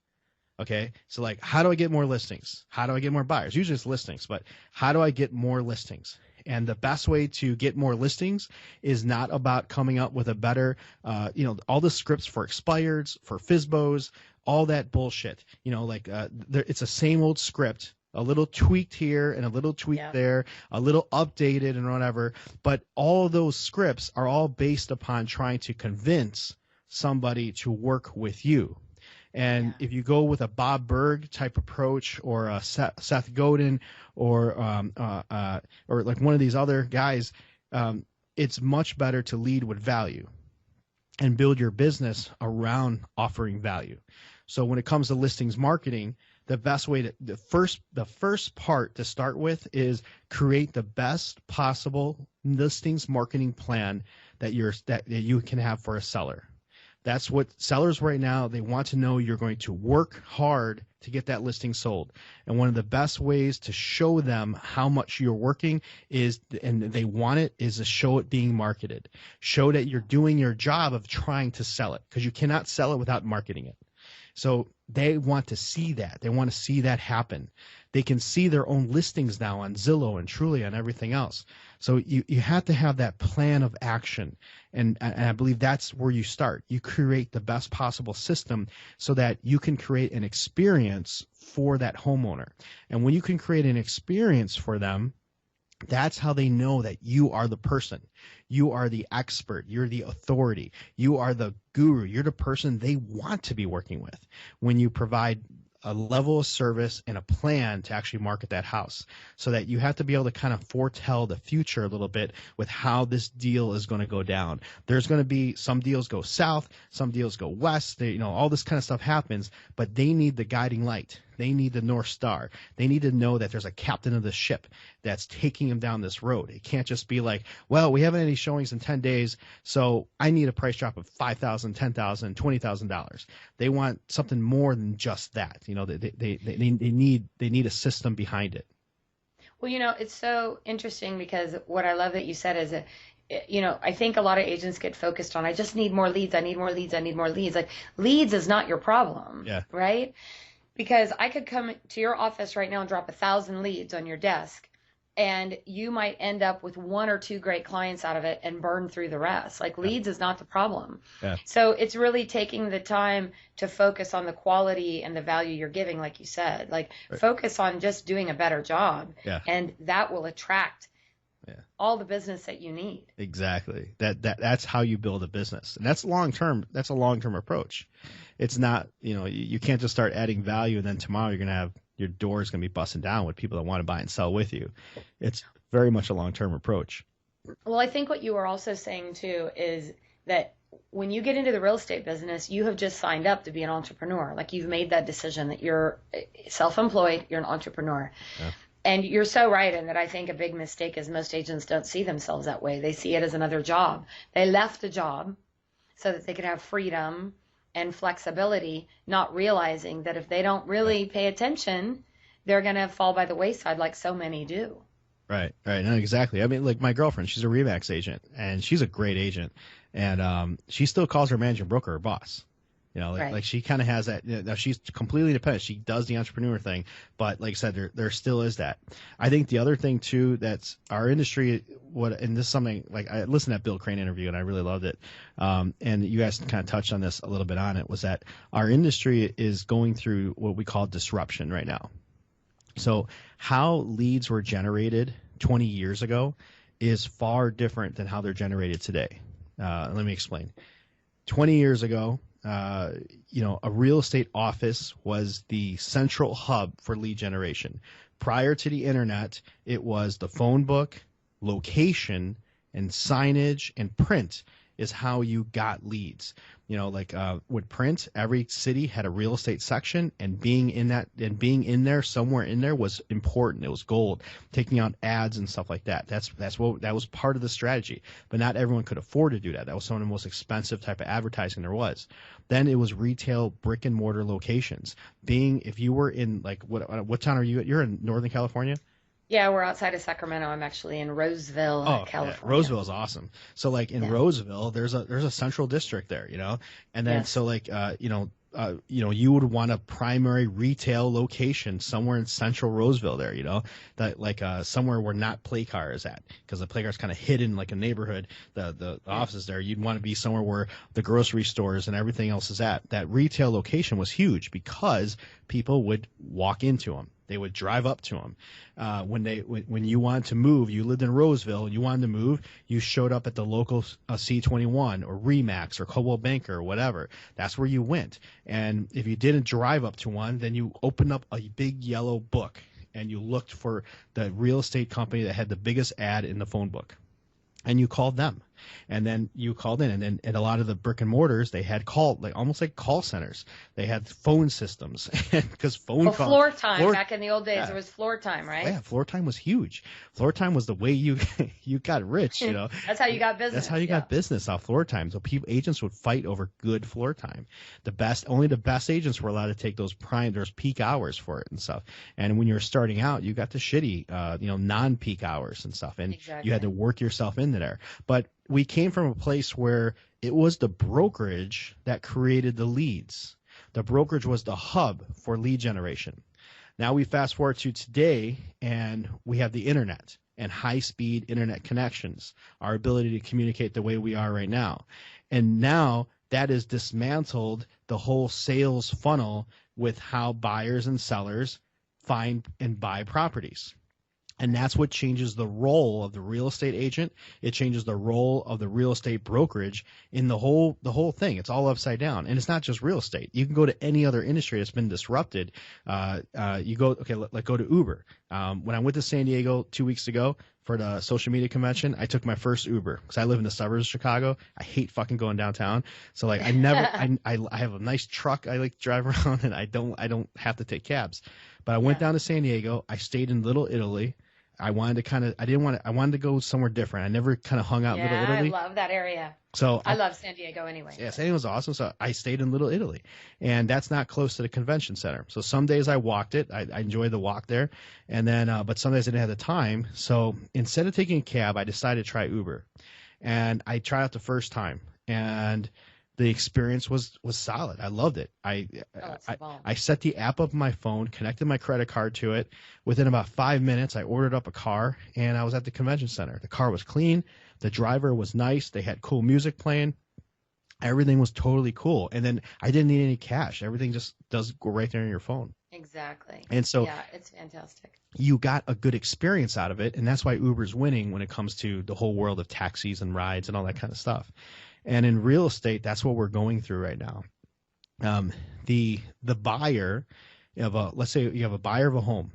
Okay. So like, how do I get more listings? How do I get more buyers? Usually it's listings, but how do I get more listings? And the best way to get more listings is not about coming up with a better, all the scripts for expireds, for FSBOs, all that bullshit. It's the same old script a little tweaked here and a little tweaked there, a little updated and whatever. But all those scripts are all based upon trying to convince somebody to work with you. And if you go with a Bob Berg type approach, or a Seth Godin, or like one of these other guys, it's much better to lead with value and build your business around offering value. So when it comes to listings marketing, the best way to the first part to start with is create the best possible listings marketing plan that you can have for a seller. That's what sellers right now, they want to know you're going to work hard to get that listing sold. And one of the best ways to show them how much you're working is, and they want it, is to show it being marketed. Show that you're doing your job of trying to sell it, because you cannot sell it without marketing it. So they want to see that. They want to see that happen. They can see their own listings now on Zillow and Trulia and everything else. So you have to have that plan of action. And I believe that's where you start. You create the best possible system so that you can create an experience for that homeowner. And when you can create an experience for them, that's how they know that you are the person. You are the expert. You're the authority. You are the guru. You're the person they want to be working with when you provide a level of service and a plan to actually market that house. So that you have to be able to kind of foretell the future a little bit with how this deal is going to go down. There's going to be some deals go south, some deals go west. All this kind of stuff happens, but they need the guiding light. They need the North Star. They need to know that there's a captain of the ship that's taking them down this road. It can't just be like, well, we haven't had any showings in 10 days, so I need a price drop of $5,000, $10,000, $20,000. They want something more than just that. They need a system behind it. Well, it's so interesting, because what I love that you said is that, I think a lot of agents get focused on, I just need more leads. I need more leads. I need more leads. Like, leads is not your problem, right? Because I could come to your office right now and drop 1,000 leads on your desk, and you might end up with 1 or 2 great clients out of it and burn through the rest. Like, leads is not the problem. So it's really taking the time to focus on the quality and the value you're giving, like you said. Like, focus on just doing a better job, and that will attract all the business that you need. Exactly. That's how you build a business, and that's long term. That's a long term approach. It's not, you can't just start adding value and then tomorrow you're going to have your doors going to be busting down with people that want to buy and sell with you. It's very much a long term approach. Well, I think what you were also saying too is that when you get into the real estate business, you have just signed up to be an entrepreneur. Like, you've made that decision that you're self-employed, you're an entrepreneur. And you're so right in that. I think a big mistake is most agents don't see themselves that way. They see it as another job. They left a job so that they could have freedom and flexibility, not realizing that if they don't really pay attention, they're going to fall by the wayside, like so many do. Right. No, exactly. I mean, like, my girlfriend, she's a RE/MAX agent, and she's a great agent, and she still calls her managing broker her boss. Like she kind of has that. Now, she's completely independent. She does the entrepreneur thing, but like I said, there still is that. I think the other thing too, that's our industry. And this is something, like, I listened to that Bill Crane interview and I really loved it. And you guys kind of touched on this a little bit on it, was that our industry is going through what we call disruption right now. So how leads were generated 20 years ago is far different than how they're generated today. Let me explain. 20 years ago, a real estate office was the central hub for lead generation. Prior to the internet, it was the phone book, location, and signage and print is how you got leads. With print, every city had a real estate section, and being in there, somewhere in there, was important. It was gold. Taking out ads and stuff like that. That was part of the strategy. But not everyone could afford to do that. That was some of the most expensive type of advertising there was. Then it was retail brick and mortar locations. If you were in, like, what town are you at? You're in Northern California? Yeah, we're outside of Sacramento. I'm actually in Roseville, California. Yeah. Roseville is awesome. So, like, in Roseville, there's a central district there, and then so, like, you would want a primary retail location somewhere in central Roseville there, that, like, somewhere where not Play Car is at, because the Play Car is kind of hidden, like a neighborhood. The offices there, you'd want to be somewhere where the grocery stores and everything else is at. That retail location was huge because people would walk into them. They would drive up to them. When you wanted to move, you lived in Roseville and you wanted to move, you showed up at the local C21 or Remax or Coldwell Banker or whatever. That's where you went. And if you didn't drive up to one, then you opened up a big yellow book and you looked for the real estate company that had the biggest ad in the phone book. And you called them, and then you called in, and a lot of the brick and mortars, they had almost like call centers. They had phone systems because floor time back in the old days, it was floor time, right? Yeah, floor time was huge. Floor time was the way you got rich, That's how you got business. That's how you got business off floor time. So agents would fight over good floor time. Only the best agents were allowed to take those peak hours for it and stuff. And when you were starting out, you got the shitty, non-peak hours and stuff, and exactly. You had to work yourself into there. But we came from a place where it was the brokerage that created the leads. The brokerage was the hub for lead generation. Now we fast forward to today, and we have the internet and high-speed internet connections, our ability to communicate the way we are right now. And now that has dismantled the whole sales funnel with how buyers and sellers find and buy properties. And that's what changes the role of the real estate agent. It changes the role of the real estate brokerage in the whole thing. It's all upside down. And it's not just real estate. You can go to any other industry that's been disrupted. Let's go to Uber. When I went to San Diego 2 weeks ago for the social media convention, I took my first Uber because I live in the suburbs of Chicago. I hate fucking going downtown. So like I have a nice truck I like to drive around, and I don't have to take cabs. But I went down to San Diego. I stayed in Little Italy. I wanted to go somewhere different. I never kind of hung out in Little Italy. I love that area. So I love San Diego anyway. Yeah, San Diego's awesome. So I stayed in Little Italy, and that's not close to the convention center. So some days I walked it. I enjoyed the walk there, and then but some days I didn't have the time. So instead of taking a cab, I decided to try Uber, and I tried it the first time, and the experience was solid. I loved it. I set the app up on my phone, connected my credit card to it. Within about 5 minutes, I ordered up a car, and I was at the convention center. The car was clean. The driver was nice. They had cool music playing. Everything was totally cool. And then I didn't need any cash. Everything just does go right there on your phone. Exactly. And so yeah, it's fantastic. You got a good experience out of it, and that's why Uber's winning when it comes to the whole world of taxis and rides and all that kind of stuff. And in real estate, that's what we're going through right now. The buyer let's say you have a buyer of a home.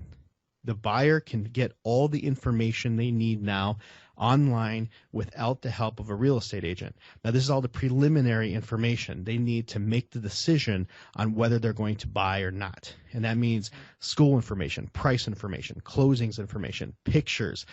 The buyer can get all the information they need now online without the help of a real estate agent. Now, this is all the preliminary information they need to make the decision on whether they're going to buy or not. And that means school information, price information, closings information, pictures,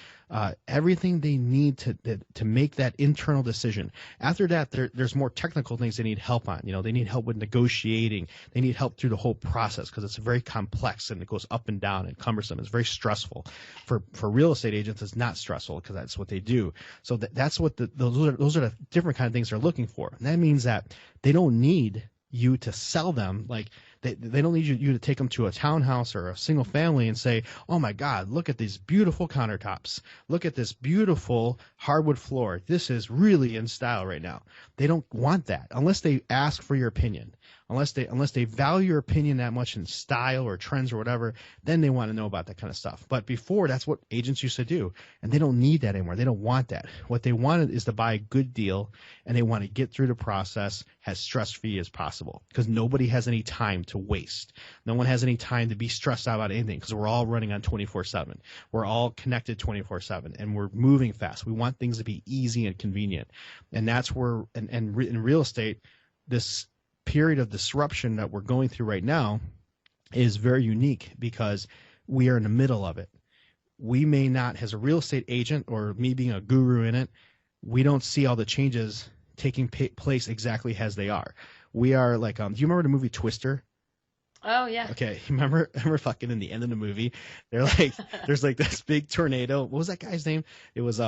everything they need to make that internal decision. After that, there's more technical things they need help on. They need help with negotiating. They need help through the whole process because it's very complex and it goes up and down and cumbersome. It's very stressful. For real estate agents, it's not stressful because that's what they do. So that's what those are the different kind of things they're looking for. And that means that they don't need you to sell them like they don't need you to take them to a townhouse or a single family and say, oh my God, look at these beautiful countertops. Look at this beautiful hardwood floor. This is really in style right now. They don't want that unless they ask for your opinion. Unless they value your opinion that much in style or trends or whatever, then they want to know about that kind of stuff. But before, that's what agents used to do, and they don't need that anymore. They don't want that. What they wanted is to buy a good deal, and they want to get through the process as stress-free as possible because nobody has any time to waste. No one has any time to be stressed out about anything because we're all running on 24/7. We're all connected 24/7, and we're moving fast. We want things to be easy and convenient, and that's where in real estate, this period of disruption that we're going through right now is very unique because we are in the middle of it. We may not, as a real estate agent or me being a guru in it, we don't see all the changes taking place exactly as they are. We are like, do you remember the movie Twister? Oh yeah. Okay, remember fucking in the end of the movie, they're like, there's like this big tornado. What was that guy's name? It was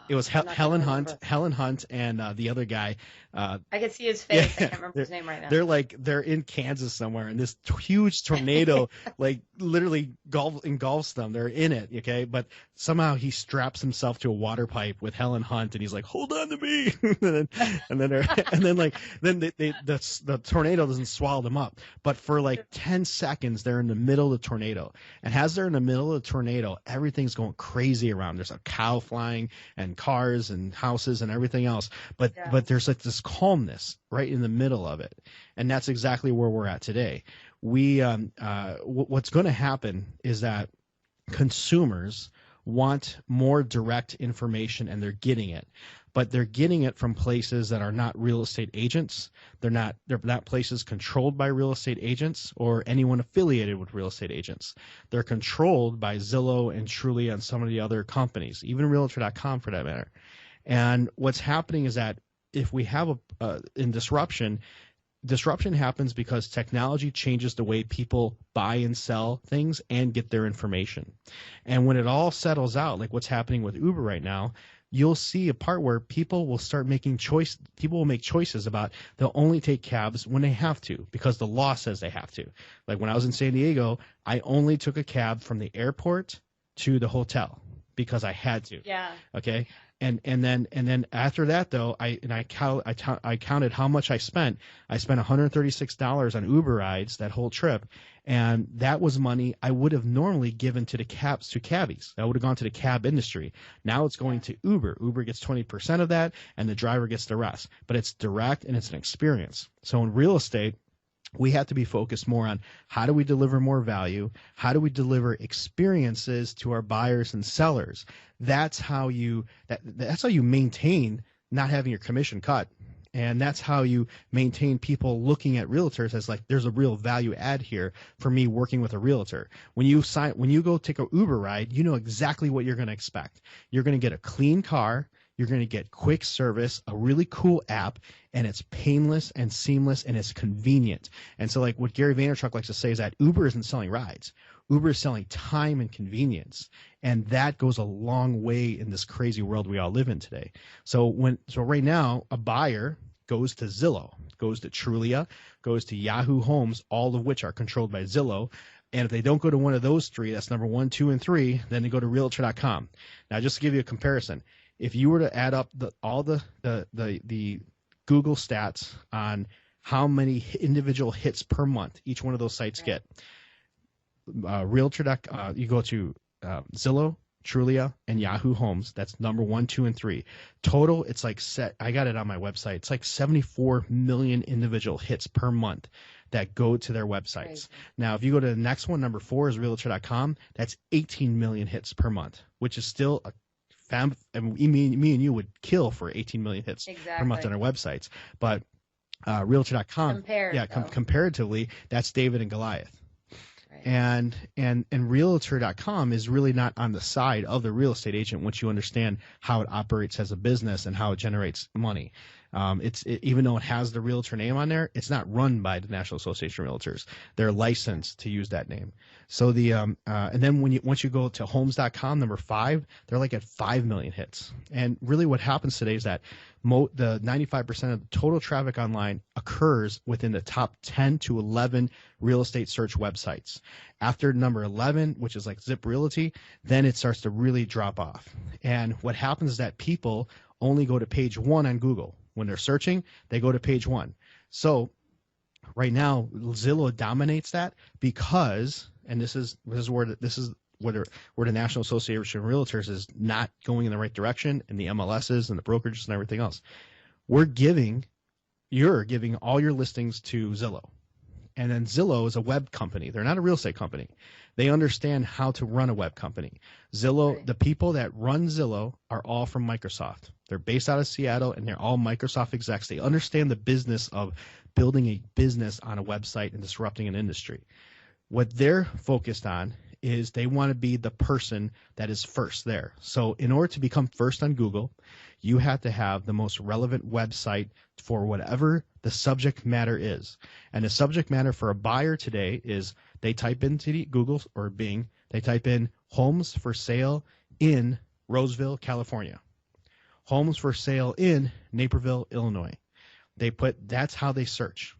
It was I'm not gonna Helen remember. Hunt, and the other guy. I can see his face. I Yeah, can't remember his name right now. they're in Kansas somewhere, and this huge tornado like literally engulfs them. They're in it, okay, but somehow he straps himself to a water pipe with Helen Hunt, and he's like, "Hold on to me," then the tornado doesn't swallow them up, but for like 10 seconds they're in the middle of the tornado, and as they're in the middle of the tornado, everything's going crazy around. There's a cow flying, and cars and houses and everything else, but there's like this calmness right in the middle of it, and that's exactly where we're at today. What's going to happen is that consumers want more direct information, and they're getting it, but they're getting it from places that are not real estate agents. They're not places controlled by real estate agents or anyone affiliated with real estate agents. They're controlled by Zillow and Trulia and some of the other companies, even Realtor.com for that matter. And what's happening is that if we have in disruption happens because technology changes the way people buy and sell things and get their information. And when it all settles out, like what's happening with Uber right now, you'll see a part where people will start making people will make choices about they'll only take cabs when they have to because the law says they have to. Like when I was in San Diego, I only took a cab from the airport to the hotel because I had to. Yeah. Okay. And then after that though, I counted how much I spent. I spent $136 on Uber rides that whole trip, and that was money I would have normally given to cabbies. That would have gone to the cab industry. Now it's going to Uber. Uber gets 20% of that, and the driver gets the rest. But it's direct and it's an experience. So in real estate, we have to be focused more on how do we deliver more value? How do we deliver experiences to our buyers and sellers? That's how you maintain not having your commission cut. And that's how you maintain people looking at realtors as like there's a real value add here for me working with a realtor. When you go take a Uber ride, you know exactly what you're going to expect. You're going to get a clean car. You're going to get quick service, a really cool app, and it's painless and seamless and it's convenient. And so like what Gary Vaynerchuk likes to say is that Uber isn't selling rides. Uber is selling time and convenience. And that goes a long way in this crazy world we all live in today. So right now, a buyer goes to Zillow, goes to Trulia, goes to Yahoo Homes, all of which are controlled by Zillow. And if they don't go to one of those three, that's number 1, 2, and 3, then they go to Realtor.com. Now, just to give you a comparison, if you were to add up all the Google stats on how many individual hits per month each one of those sites get, Realtor.com, you go to Zillow, Trulia, and Yahoo Homes. That's number 1, 2, and 3. Total, it's like I got it on my website. It's like 74 million individual hits per month that go to their websites. Right. Now, if you go to the next one, number 4 is Realtor.com. That's 18 million hits per month, which is still me and you would kill for 18 million hits per month on our websites. But Realtor.com, comparatively, that's David and Goliath. Right. And Realtor.com is really not on the side of the real estate agent once you understand how it operates as a business and how it generates money. Even though it has the realtor name on there, it's not run by the National Association of Realtors. They're licensed to use that name. So and then once you go to Homes.com, number 5, they're like at 5 million hits. And really, what happens today is that the 95% of the total traffic online occurs within the top 10 to 11 real estate search websites. After number 11, which is like Zip Realty, then it starts to really drop off. And what happens is that people only go to page 1 on Google. When they're searching, they go to page 1. So right now, Zillow dominates that because, and this is where the National Association of Realtors is not going in the right direction, and the MLSs and the brokerages and everything else. You're giving all your listings to Zillow. And then Zillow is a web company. They're not a real estate company. They understand how to run a web company. Zillow, right. The people that run Zillow are all from Microsoft. They're based out of Seattle, and they're all Microsoft execs. They understand the business of building a business on a website and disrupting an industry. What they're focused on is they want to be the person that is first there. So in order to become first on Google, you have to have the most relevant website for whatever the subject matter is. And the subject matter for a buyer today is they type into Google or Bing, they type in homes for sale in Roseville, California. Homes for sale in Naperville, Illinois. That's how they search.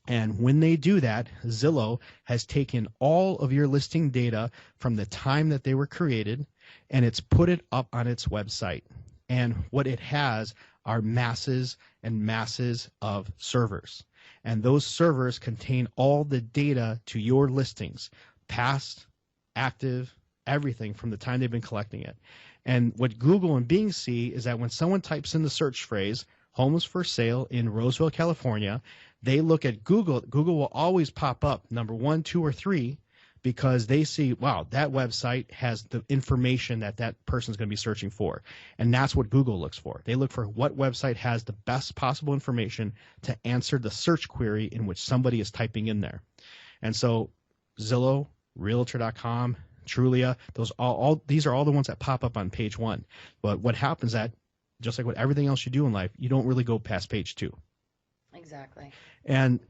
And when they do that, Zillow has taken all of your listing data from the time that they were created, and it's put it up on its website. And what it has are masses and masses of servers. And those servers contain all the data to your listings, past, active, everything from the time they've been collecting it. And what Google and Bing see is that when someone types in the search phrase, homes for sale in Roseville, California, they look at Google. Google will always pop up number 1, 2, or 3 because they see, wow, that website has the information that person's going to be searching for. And that's what Google looks for. They look for what website has the best possible information to answer the search query in which somebody is typing in there. And so Zillow, Realtor.com, Trulia, these are all the ones that pop up on page 1. But what happens that, just like with everything else you do in life, you don't really go past page 2. Exactly. And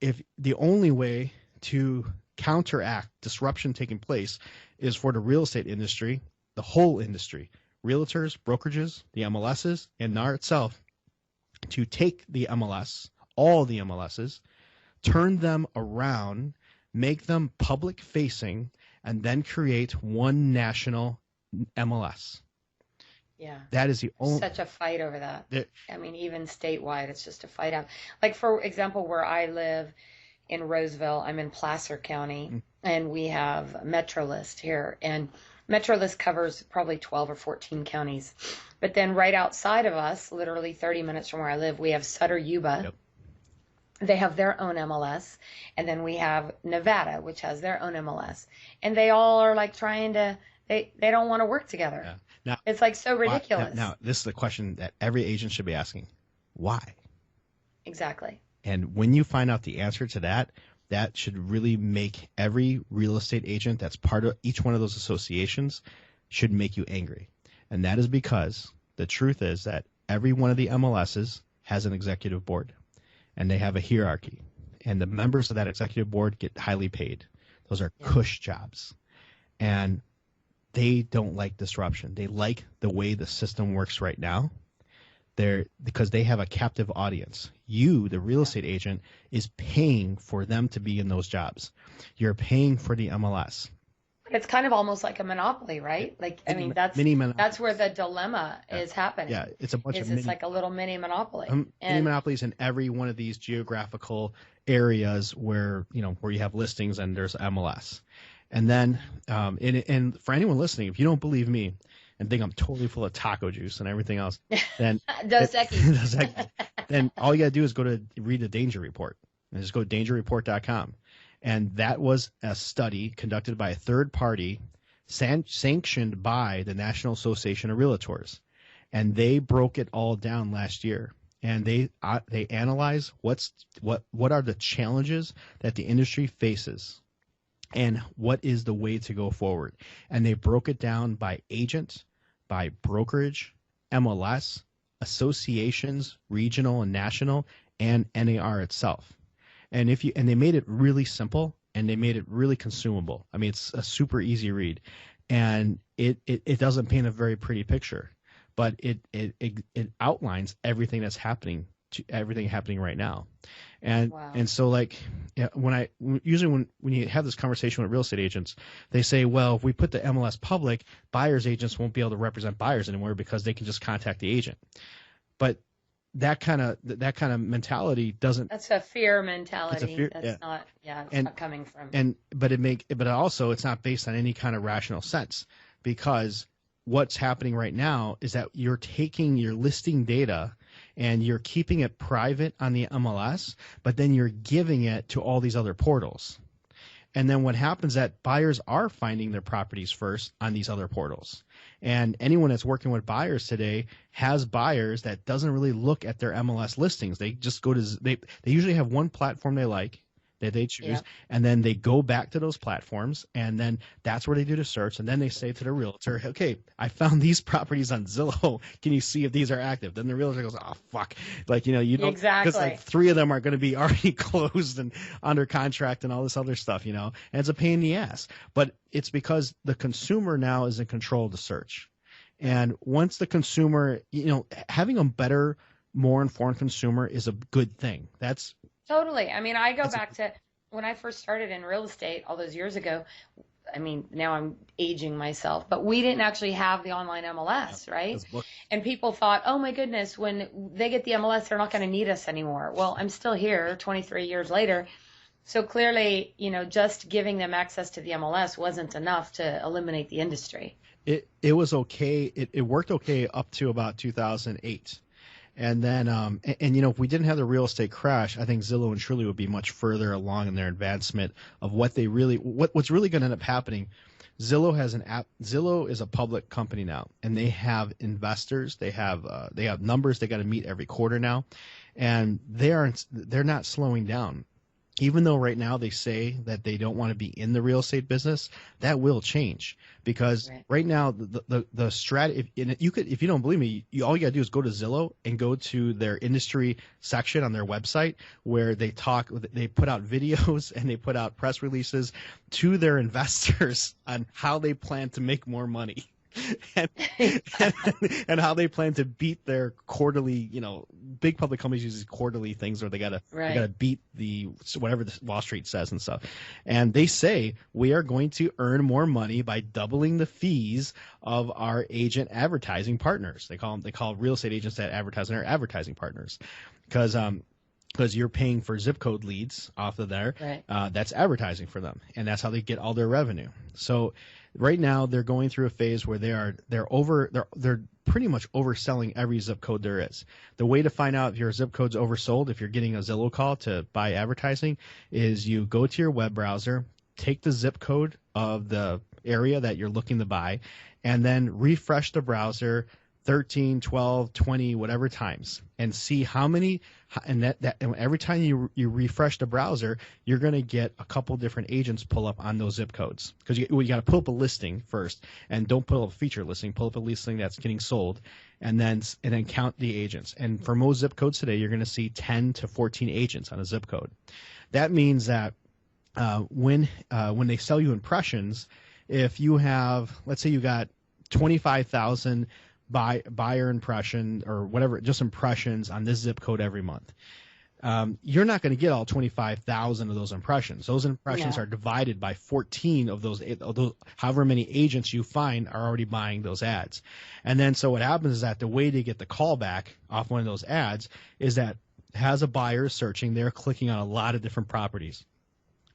if the only way to counteract disruption taking place is for the real estate industry, the whole industry, realtors, brokerages, the MLSs, and NAR itself, to take the MLS, all the MLSs, turn them around, make them public facing, and then create one national MLS. Yeah. That is the only. Such a fight over that. I mean, even statewide, it's just a fight out. Like, for example, where I live in Roseville, I'm in Placer County, and we have MetroList here. And MetroList covers probably 12 or 14 counties. But then right outside of us, literally 30 minutes from where I live, we have Sutter, Yuba. Yep. They have their own MLS. And then we have Nevada, which has their own MLS. And they all are like trying to, they don't want to work together. Yeah. Now, it's like so ridiculous. Now, this is the question that every agent should be asking. Why? Exactly. And when you find out the answer to that, that should really make every real estate agent that's part of each one of those associations should make you angry. And that is because the truth is that every one of the MLSs has an executive board, and they have a hierarchy. And the members of that executive board get highly paid. Those are cush jobs. And they don't like disruption. They like the way the system works right now. Because they have a captive audience. You, the real estate agent, is paying for them to be in those jobs. You're paying for the MLS. It's kind of almost like a monopoly, right? Like, I mean, that's where the dilemma is happening. Yeah, it's a bunch of it's like a little mini monopoly. Mini monopolies in every one of these geographical areas where you have listings and there's MLS. And then, and for anyone listening, if you don't believe me and think I'm totally full of taco juice and everything else, then then all you gotta do is read the Danger Report, and just go to dangerreport.com. And that was a study conducted by a third party, sanctioned by the National Association of Realtors, and they broke it all down last year. And they analyze what are the challenges that the industry faces, and what is the way to go forward. And they broke it down by agent, by brokerage, MLS, associations, regional and national, and NAR itself. And they made it really simple, and they made it really consumable. I mean, it's a super easy read, and it doesn't paint a very pretty picture, but it outlines everything that's happening right now. And wow. And so, like, when you have this conversation with real estate agents, they say, well, if we put the MLS public, buyers agents won't be able to represent buyers anymore because they can just contact the agent. But that kind of mentality doesn't. That's a fear mentality. It's a fear, That's not. Yeah, it's not coming from. But also it's not based on any kind of rational sense, because what's happening right now is that you're taking your listing data and you're keeping it private on the MLS, but then you're giving it to all these other portals. And then what happens is that buyers are finding their properties first on these other portals. And anyone that's working with buyers today has buyers that doesn't really look at their MLS listings. They just they usually have one platform they like that they choose, and then they go back to those platforms, and then that's where they do the search, and then they say to the realtor, okay, I found these properties on Zillow. Can you see if these are active? Then the realtor goes, oh, fuck. Like, you don't, exactly. because like 3 of them are going to be already closed and under contract and all this other stuff, and it's a pain in the ass. But it's because the consumer now is in control of the search. And once the consumer, having a better, more informed consumer is a good thing. That's totally. I mean, I go back to when I first started in real estate all those years ago. I mean, now I'm aging myself, but we didn't actually have the online MLS, right? And people thought, oh my goodness, when they get the MLS, they're not going to need us anymore. Well, I'm still here 23 years later. So clearly, just giving them access to the MLS wasn't enough to eliminate the industry. It was okay. It worked okay up to about 2008. And then, if we didn't have the real estate crash, I think Zillow and Truly would be much further along in their advancement of what's really going to end up happening. Zillow has an app. Zillow is a public company now, and they have investors. They have numbers they got to meet every quarter now, and they're not slowing down. Even though right now they say that they don't want to be in the real estate business, that will change because right now the strategy. If you don't believe me, all you got to do is go to Zillow and go to their industry section on their website where they put out videos and they put out press releases to their investors on how they plan to make more money. and how they plan to beat their quarterly, big public companies use quarterly things where they gotta beat whatever the Wall Street says and stuff. And they say we are going to earn more money by doubling the fees of our agent advertising partners. They call real estate agents that advertise and are advertising partners because you're paying for zip code leads off of there. Right. That's advertising for them, and that's how they get all their revenue. So right now they're going through a phase where they're pretty much overselling every zip code there is. The way to find out if your zip code's oversold, if you're getting a Zillow call to buy advertising, is you go to your web browser, take the zip code of the area that you're looking to buy, and then refresh the browser 13, 12, 20, whatever times, and see how many. And and every time you refresh the browser, you're going to get a couple different agents pull up on those zip codes because you got to pull up a listing first, and don't pull up a feature listing. Pull up a listing that's getting sold, and then count the agents. And for most zip codes today, you're going to see 10 to 14 agents on a zip code. That means that when they sell you impressions, if you have, let's say you got 25,000 buyer impression or whatever, just impressions on this zip code every month. You're not going to get all 25,000 of those impressions. Those impressions are divided by 14 of those, however many agents you find are already buying those ads. And then so what happens is that the way to get the call back off one of those ads is that has a buyer searching, they're clicking on a lot of different properties.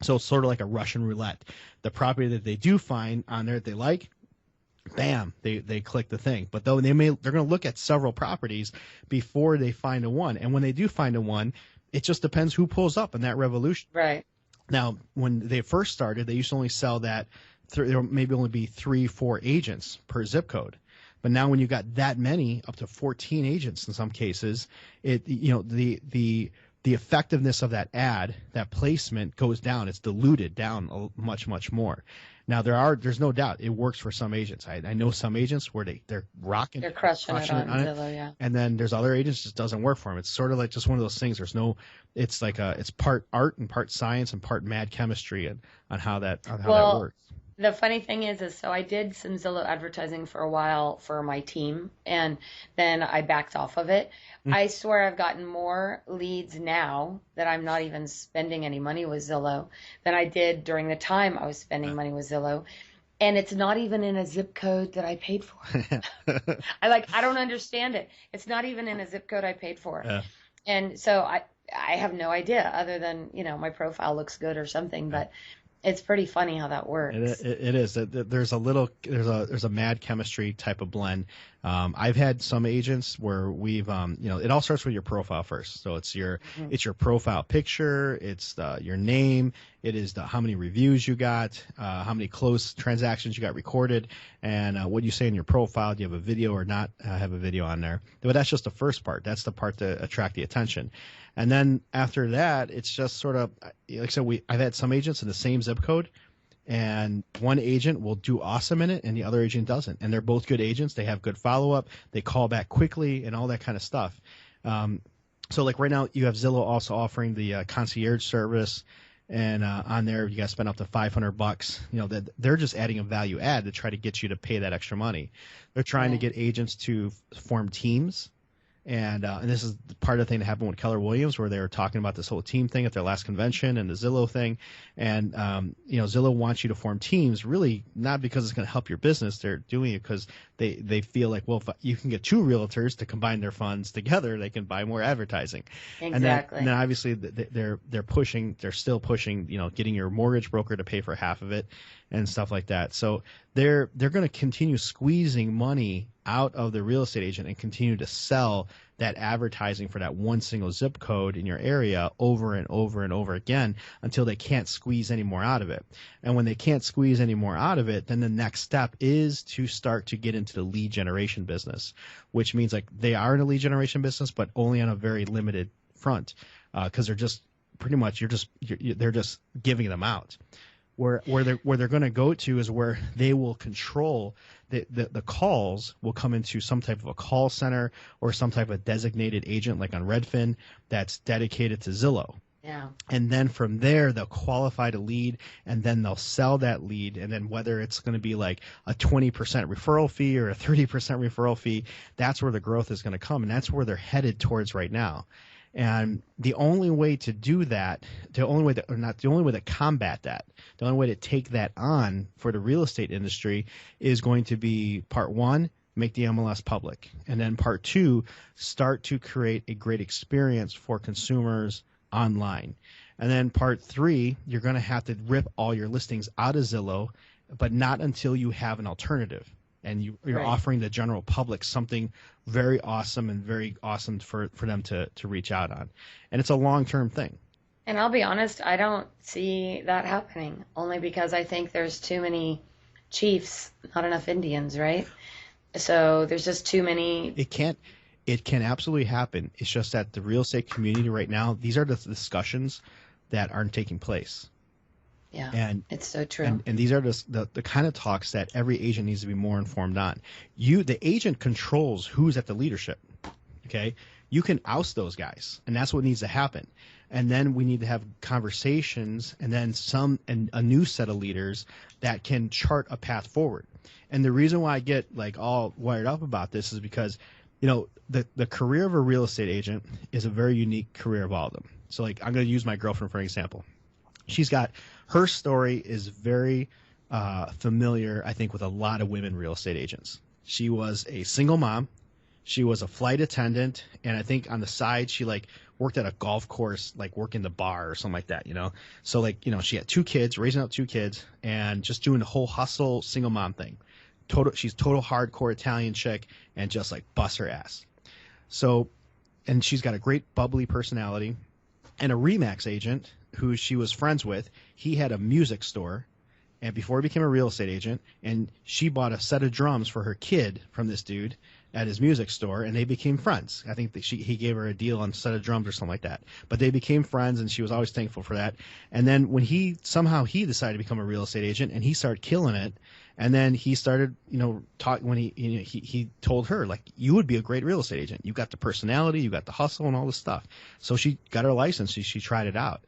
So it's sort of like a Russian roulette. The property that they do find on there that they like, bam, they click the thing. But though they're going to look at several properties before they find a one. And when they do find a one, it just depends who pulls up in that revolution. Right. Now, when they first started, they used to only sell that there maybe only be 3-4 agents per zip code. But now when you got that many, up to 14 agents in some cases, the effectiveness of that ad, that placement goes down. It's diluted down much, much more. Now there's no doubt it works for some agents. I know some agents where they're rocking, they're crushing it on Zillow, yeah. And then there's other agents it just doesn't work for them. It's sort of like just one of those things. It's like it's part art and part science and part mad chemistry on how that works. The funny thing is so I did some Zillow advertising for a while for my team, and then I backed off of it. Mm-hmm. I swear I've gotten more leads now that I'm not even spending any money with Zillow than I did during the time I was spending money with Zillow. And it's not even in a zip code that I paid for. I don't understand it. It's not even in a zip code I paid for. Yeah. And so I have no idea other than, my profile looks good or something, but it's pretty funny how that works. It is. There's a mad chemistry type of blend. I've had some agents where we've it all starts with your profile first. So it's your profile picture, it's your name, it is how many reviews you got, how many close transactions you got recorded, and what you say in your profile. Do you have a video or not have a video on there? But that's just the first part. That's the part to attract the attention. And then after that, it's just sort of, like I said, I've had some agents in the same zip code, and one agent will do awesome in it, and the other agent doesn't. And they're both good agents. They have good follow-up. They call back quickly and all that kind of stuff. So like right now, you have Zillow also offering the concierge service, And on there, you got to spend up to $500. You know, that they're just adding a value add to try to get you to pay that extra money. They're trying to get agents to form teams. And this is part of the thing that happened with Keller Williams, where they were talking about this whole team thing at their last convention and the Zillow thing. And, you know, Zillow wants you to form teams, really not because it's going to help your business. They're doing it because they feel like, well, if you can get two realtors to combine their funds together, they can buy more advertising. Exactly. And then obviously they're still pushing, you know, getting your mortgage broker to pay for half of it and stuff like that. So they're going to continue squeezing money out of the real estate agent and continue to sell that advertising for that one single zip code in your area over and over and over again until they can't squeeze any more out of it. And when they can't squeeze any more out of it, then the next step is to start to get into the lead generation business, which means like they are in a lead generation business, but only on a very limited front, because they're just pretty much they're just giving them out. Where they're going to go to is where they will control the calls will come into some type of a call center or some type of designated agent like on Redfin that's dedicated to Zillow. Yeah. And then from there, they'll qualify to lead, and then they'll sell that lead. And then whether it's going to be like a 20% referral fee or a 30% referral fee, that's where the growth is going to come. And that's where they're headed towards right now. And the only way to do that, the only way to combat that, the only way to take that on for the real estate industry is going to be part one, make the MLS public. And then part two, start to create a great experience for consumers online. And then part three, you're going to have to rip all your listings out of Zillow, but not until you have an alternative. And you're offering the general public something very awesome and very awesome for them to reach out on. And it's a long-term thing. And I'll be honest, I don't see that happening, only because I think there's too many chiefs, not enough Indians, right? So there's just too many. It can absolutely happen. It's just that the real estate community right now, these are the discussions that aren't taking place. Yeah, and it's so true. And these are the kind of talks that every agent needs to be more informed on. The agent controls who's at the leadership. Okay, you can oust those guys, and that's what needs to happen. And then we need to have conversations, and then a new set of leaders that can chart a path forward. And the reason why I get like all wired up about this is because, you know, the career of a real estate agent is a very unique career of all of them. So like I'm going to use my girlfriend for an example. Her story is very familiar, I think, with a lot of women real estate agents. She was a single mom. She was a flight attendant. And I think on the side, she like worked at a golf course, like working the bar or something like that, you know? So like, you know, she had 2 kids, raising up 2 kids and just doing the whole hustle single mom thing. She's total hardcore Italian chick and just like bust her ass. So, and she's got a great bubbly personality. And a Remax agent who she was friends with, he had a music store, and before he became a real estate agent, and she bought a set of drums for her kid from this dude at his music store, and they became friends. I think that he gave her a deal on a set of drums or something like that. But they became friends, and she was always thankful for that. And then when he decided to become a real estate agent, and he started killing it, and then he started, you know, he told her, like, you would be a great real estate agent. You got the personality, you got the hustle and all this stuff. So she got her license. She tried it out.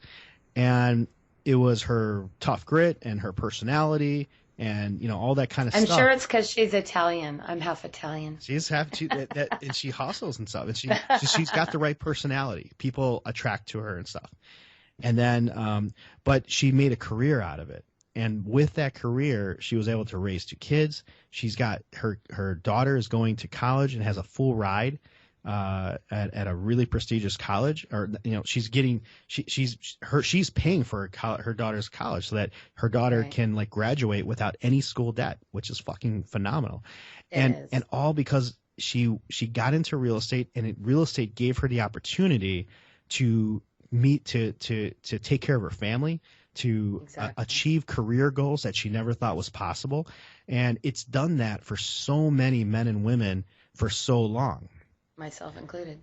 And it was her tough grit and her personality and, you know, all that kind of stuff. I'm sure it's because she's Italian. I'm half Italian. She's and she hustles and stuff. And she's got the right personality. People attract to her and stuff. And then, but she made a career out of it. And with that career, she was able to raise 2 kids. She's got her daughter is going to college and has a full ride at a really prestigious college. Or, you know, she's paying for her daughter's college so that her daughter can like graduate without any school debt, which is fucking phenomenal. And all because she got into real estate, and real estate gave her the opportunity to take care of her family, to achieve career goals that she never thought was possible. And it's done that for so many men and women for so long. Myself included.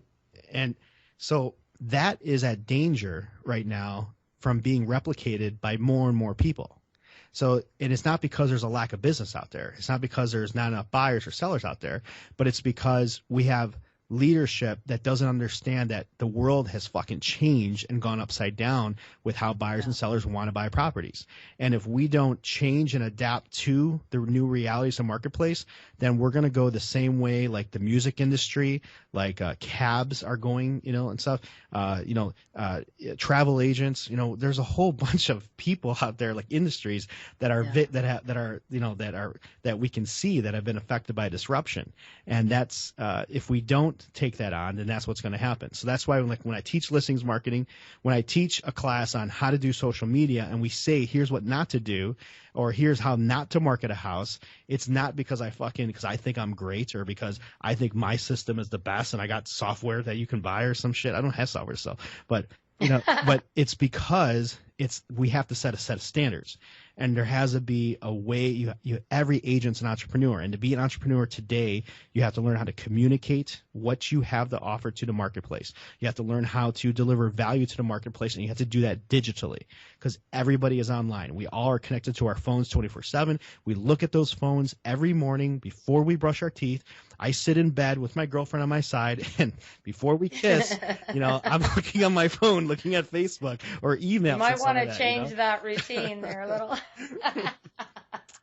And so that is at danger right now from being replicated by more and more people. So, and it's not because there's a lack of business out there. It's not because there's not enough buyers or sellers out there, but it's because we have leadership that doesn't understand that the world has fucking changed and gone upside down with how buyers and sellers want to buy properties. And if we don't change and adapt to the new realities of the marketplace, then we're going to go the same way like the music industry, like cabs are going, and stuff, travel agents, there's a whole bunch of people out there, like industries that are that we can see that have been affected by disruption. And that's if we don't take that on, then that's what's going to happen. So that's why when I teach listings marketing, when I teach a class on how to do social media and we say here's what not to do or here's how not to market a house, it's not because I think I'm great or because I think my system is the best and I got software that you can buy or some shit. I don't have software to sell, but but it's because we have to set a set of standards. And there has to be a way every agent's an entrepreneur. And to be an entrepreneur today, you have to learn how to communicate what you have to offer to the marketplace. You have to learn how to deliver value to the marketplace, and you have to do that digitally because everybody is online. We all are connected to our phones 24/7. We look at those phones every morning before we brush our teeth. I sit in bed with my girlfriend on my side, and before we kiss, I'm looking on my phone, looking at Facebook or email. You might want to change that routine there a little.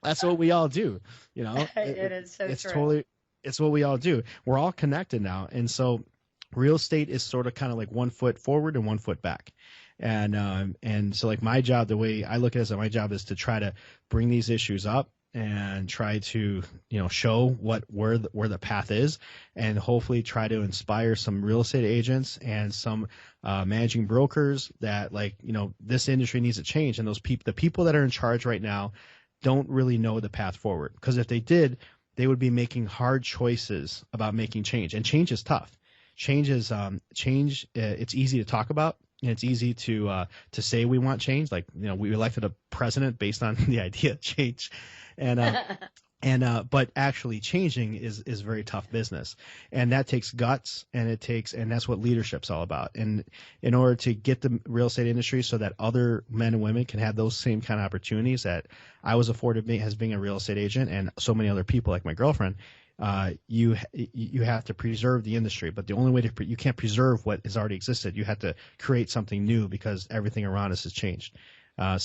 That's what we all do, It is so it's true. Totally, it's what we all do. We're all connected now, and so real estate is sort of kind of like 1 foot forward and 1 foot back. And so like my job, the way I look at it is that my job is to try to bring these issues up and try to show where the path is, and hopefully try to inspire some real estate agents and some managing brokers that this industry needs to change. And the people that are in charge right now don't really know the path forward, because if they did, they would be making hard choices about making change, and change is tough. Change is it's easy to talk about. And it's easy to say we want change. Like, we elected a president based on the idea of change. But actually changing is very tough business. And that takes guts, and that's what leadership's all about. And in order to get the real estate industry so that other men and women can have those same kind of opportunities that I was afforded as being a real estate agent, and so many other people like my girlfriend, you have to preserve the industry, but the only way you can't preserve what has already existed. You have to create something new because everything around us has changed. But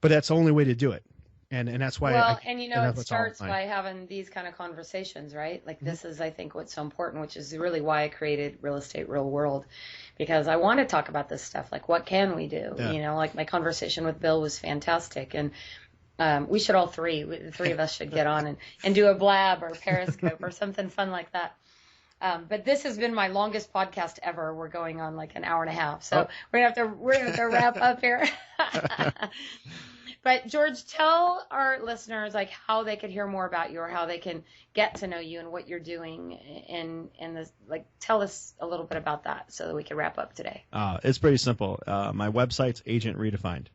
that's the only way to do it. And that's why. It starts by having these kind of conversations, right? Like this is, I think, what's so important, which is really why I created Real Estate Real World, because I want to talk about this stuff. Like, what can we do? Yeah. Like my conversation with Bill was fantastic, and we should the three of us should get on and do a blab or Periscope or something fun like that. But this has been my longest podcast ever. We're going on like an hour and a half, so we're gonna have to wrap up here. But George, tell our listeners like how they could hear more about you, or how they can get to know you and what you're doing, and this, like, tell us a little bit about that so that we can wrap up today. It's pretty simple. My website's Agent Redefined.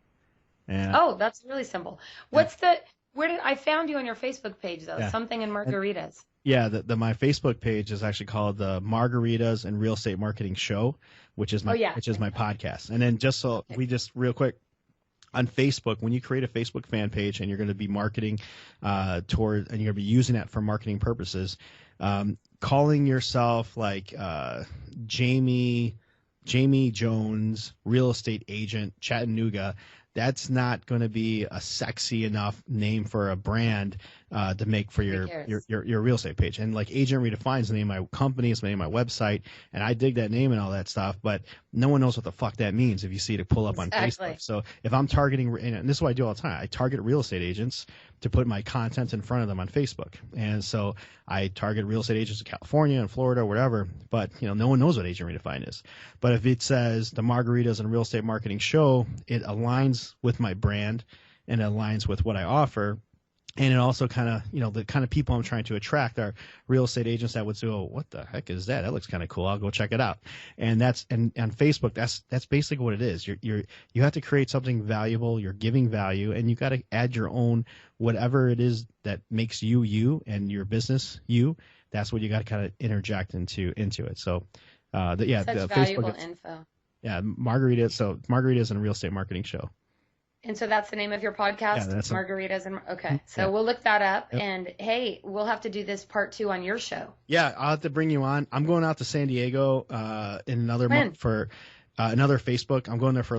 And that's really simple. I found you on your Facebook page though, something in Margaritas. Yeah, my Facebook page is actually called the Margaritas and Real Estate Marketing Show, which is my podcast. And then real quick, on Facebook, when you create a Facebook fan page and you're going to be marketing and you're going to be using that for marketing purposes, calling yourself like Jamie Jones, real estate agent, Chattanooga, that's not going to be a sexy enough name for a brand to make for your real estate page. And like Agent Redefined is the name of my company, it's the name of my website, and I dig that name and all that stuff, but no one knows what the fuck that means if you see it pull up on Facebook. So if I'm targeting, and this is what I do all the time, I target real estate agents to put my content in front of them on Facebook. And so I target real estate agents in California and Florida, whatever, but no one knows what Agent Redefined is. But if it says the Margaritas and Real Estate Marketing Show, it aligns with my brand and it aligns with what I offer. And it also kind of, the kind of people I'm trying to attract are real estate agents that would say, "Oh, what the heck is that? That looks kind of cool. I'll go check it out." And and on Facebook, that's basically what it is. You have to create something valuable. You're giving value, and you got to add your own whatever it is that makes you and your business you. That's what you got to kind of interject into it. So, the valuable Facebook info. Yeah, Margaritas. So Margaritas and Real Estate Marketing Show. And so that's the name of your podcast, Yeah, Margaritas. Okay. So we'll look that up. Yep. And hey, we'll have to do this part 2 on your show. Yeah, I'll have to bring you on. I'm going out to San Diego in another month for another Facebook. I'm going there for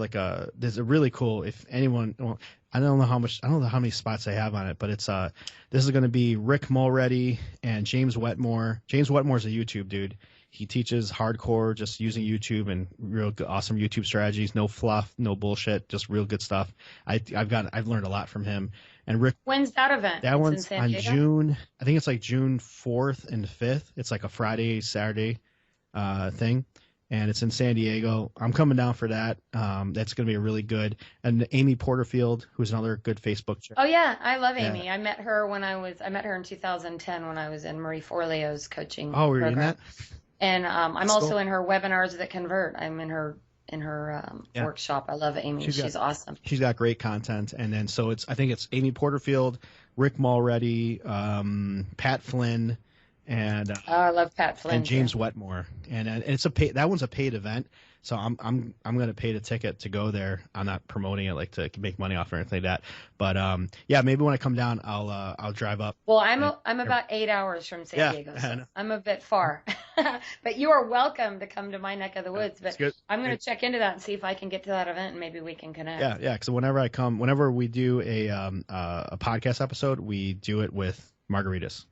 there's a really cool, if anyone, well, I don't know how many spots they have on it, but it's this is going to be Rick Mulready and James Wetmore. James Wetmore's a YouTube dude. He teaches hardcore, just using YouTube and real good, awesome YouTube strategies. No fluff, no bullshit, just real good stuff. I've learned a lot from him. And Rick, when's that event? That one's on June. I think it's like June 4th and 5th. It's like a Friday, Saturday thing, and it's in San Diego. I'm coming down for that. That's going to be a really good. And Amy Porterfield, who's another good Facebook chick. Oh yeah, I love Amy. I met her in 2010 when I was in Marie Forleo's coaching. Oh, were you program. in that? And I'm also in her webinars that convert. I'm in her workshop. I love Amy. She's awesome. She's got great content. And then I think it's Amy Porterfield, Rick Mulready, Pat Flynn, and I love Pat Flynn and James Wetmore. And it's that one's a paid event. So I'm going to pay the ticket to go there. I'm not promoting it to make money off or anything like that. But yeah, maybe when I come down, I'll drive up. Well, I'm about 8 hours from San Diego, so I'm a bit far. But you are welcome to come to my neck of the woods. But I'm going to check into that and see if I can get to that event, and maybe we can connect. Yeah. Because whenever we do a podcast episode, we do it with margaritas.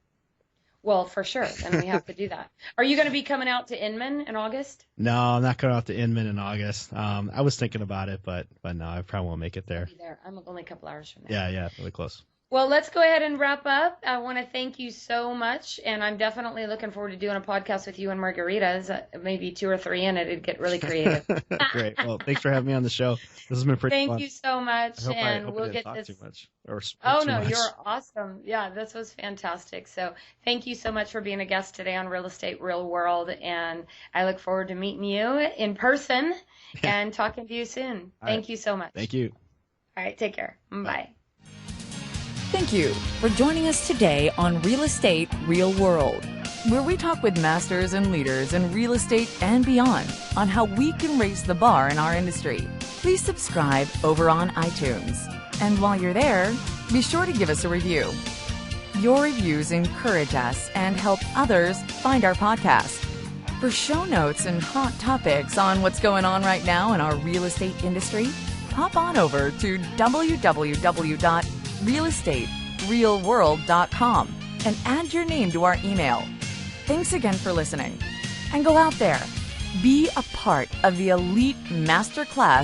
Well, for sure. Then we have to do that. Are you going to be coming out to Inman in August? No, I'm not going out to Inman in August. I was thinking about it, but no, I probably won't make it there. I'll be there. I'm only a couple hours from there. Yeah, really close. Well, let's go ahead and wrap up. I want to thank you so much, and I'm definitely looking forward to doing a podcast with you and Margaritas. Maybe 2 or 3 in it. It'd get really creative. Great. Well, thanks for having me on the show. This has been pretty fun. Thank you so much, I we'll didn't get talk this. Too much You're awesome. Yeah, this was fantastic. So thank you so much for being a guest today on Real Estate Real World, and I look forward to meeting you in person and talking to you soon. Thank you so much. Thank you. All right, take care. Bye. Thank you for joining us today on Real Estate Real World, where we talk with masters and leaders in real estate and beyond on how we can raise the bar in our industry. Please subscribe over on iTunes. And while you're there, be sure to give us a review. Your reviews encourage us and help others find our podcast. For show notes and hot topics on what's going on right now in our real estate industry, hop on over to www.realestaterealworld.com and add your name to our email. Thanks again for listening. And go out there, be a part of the elite masterclass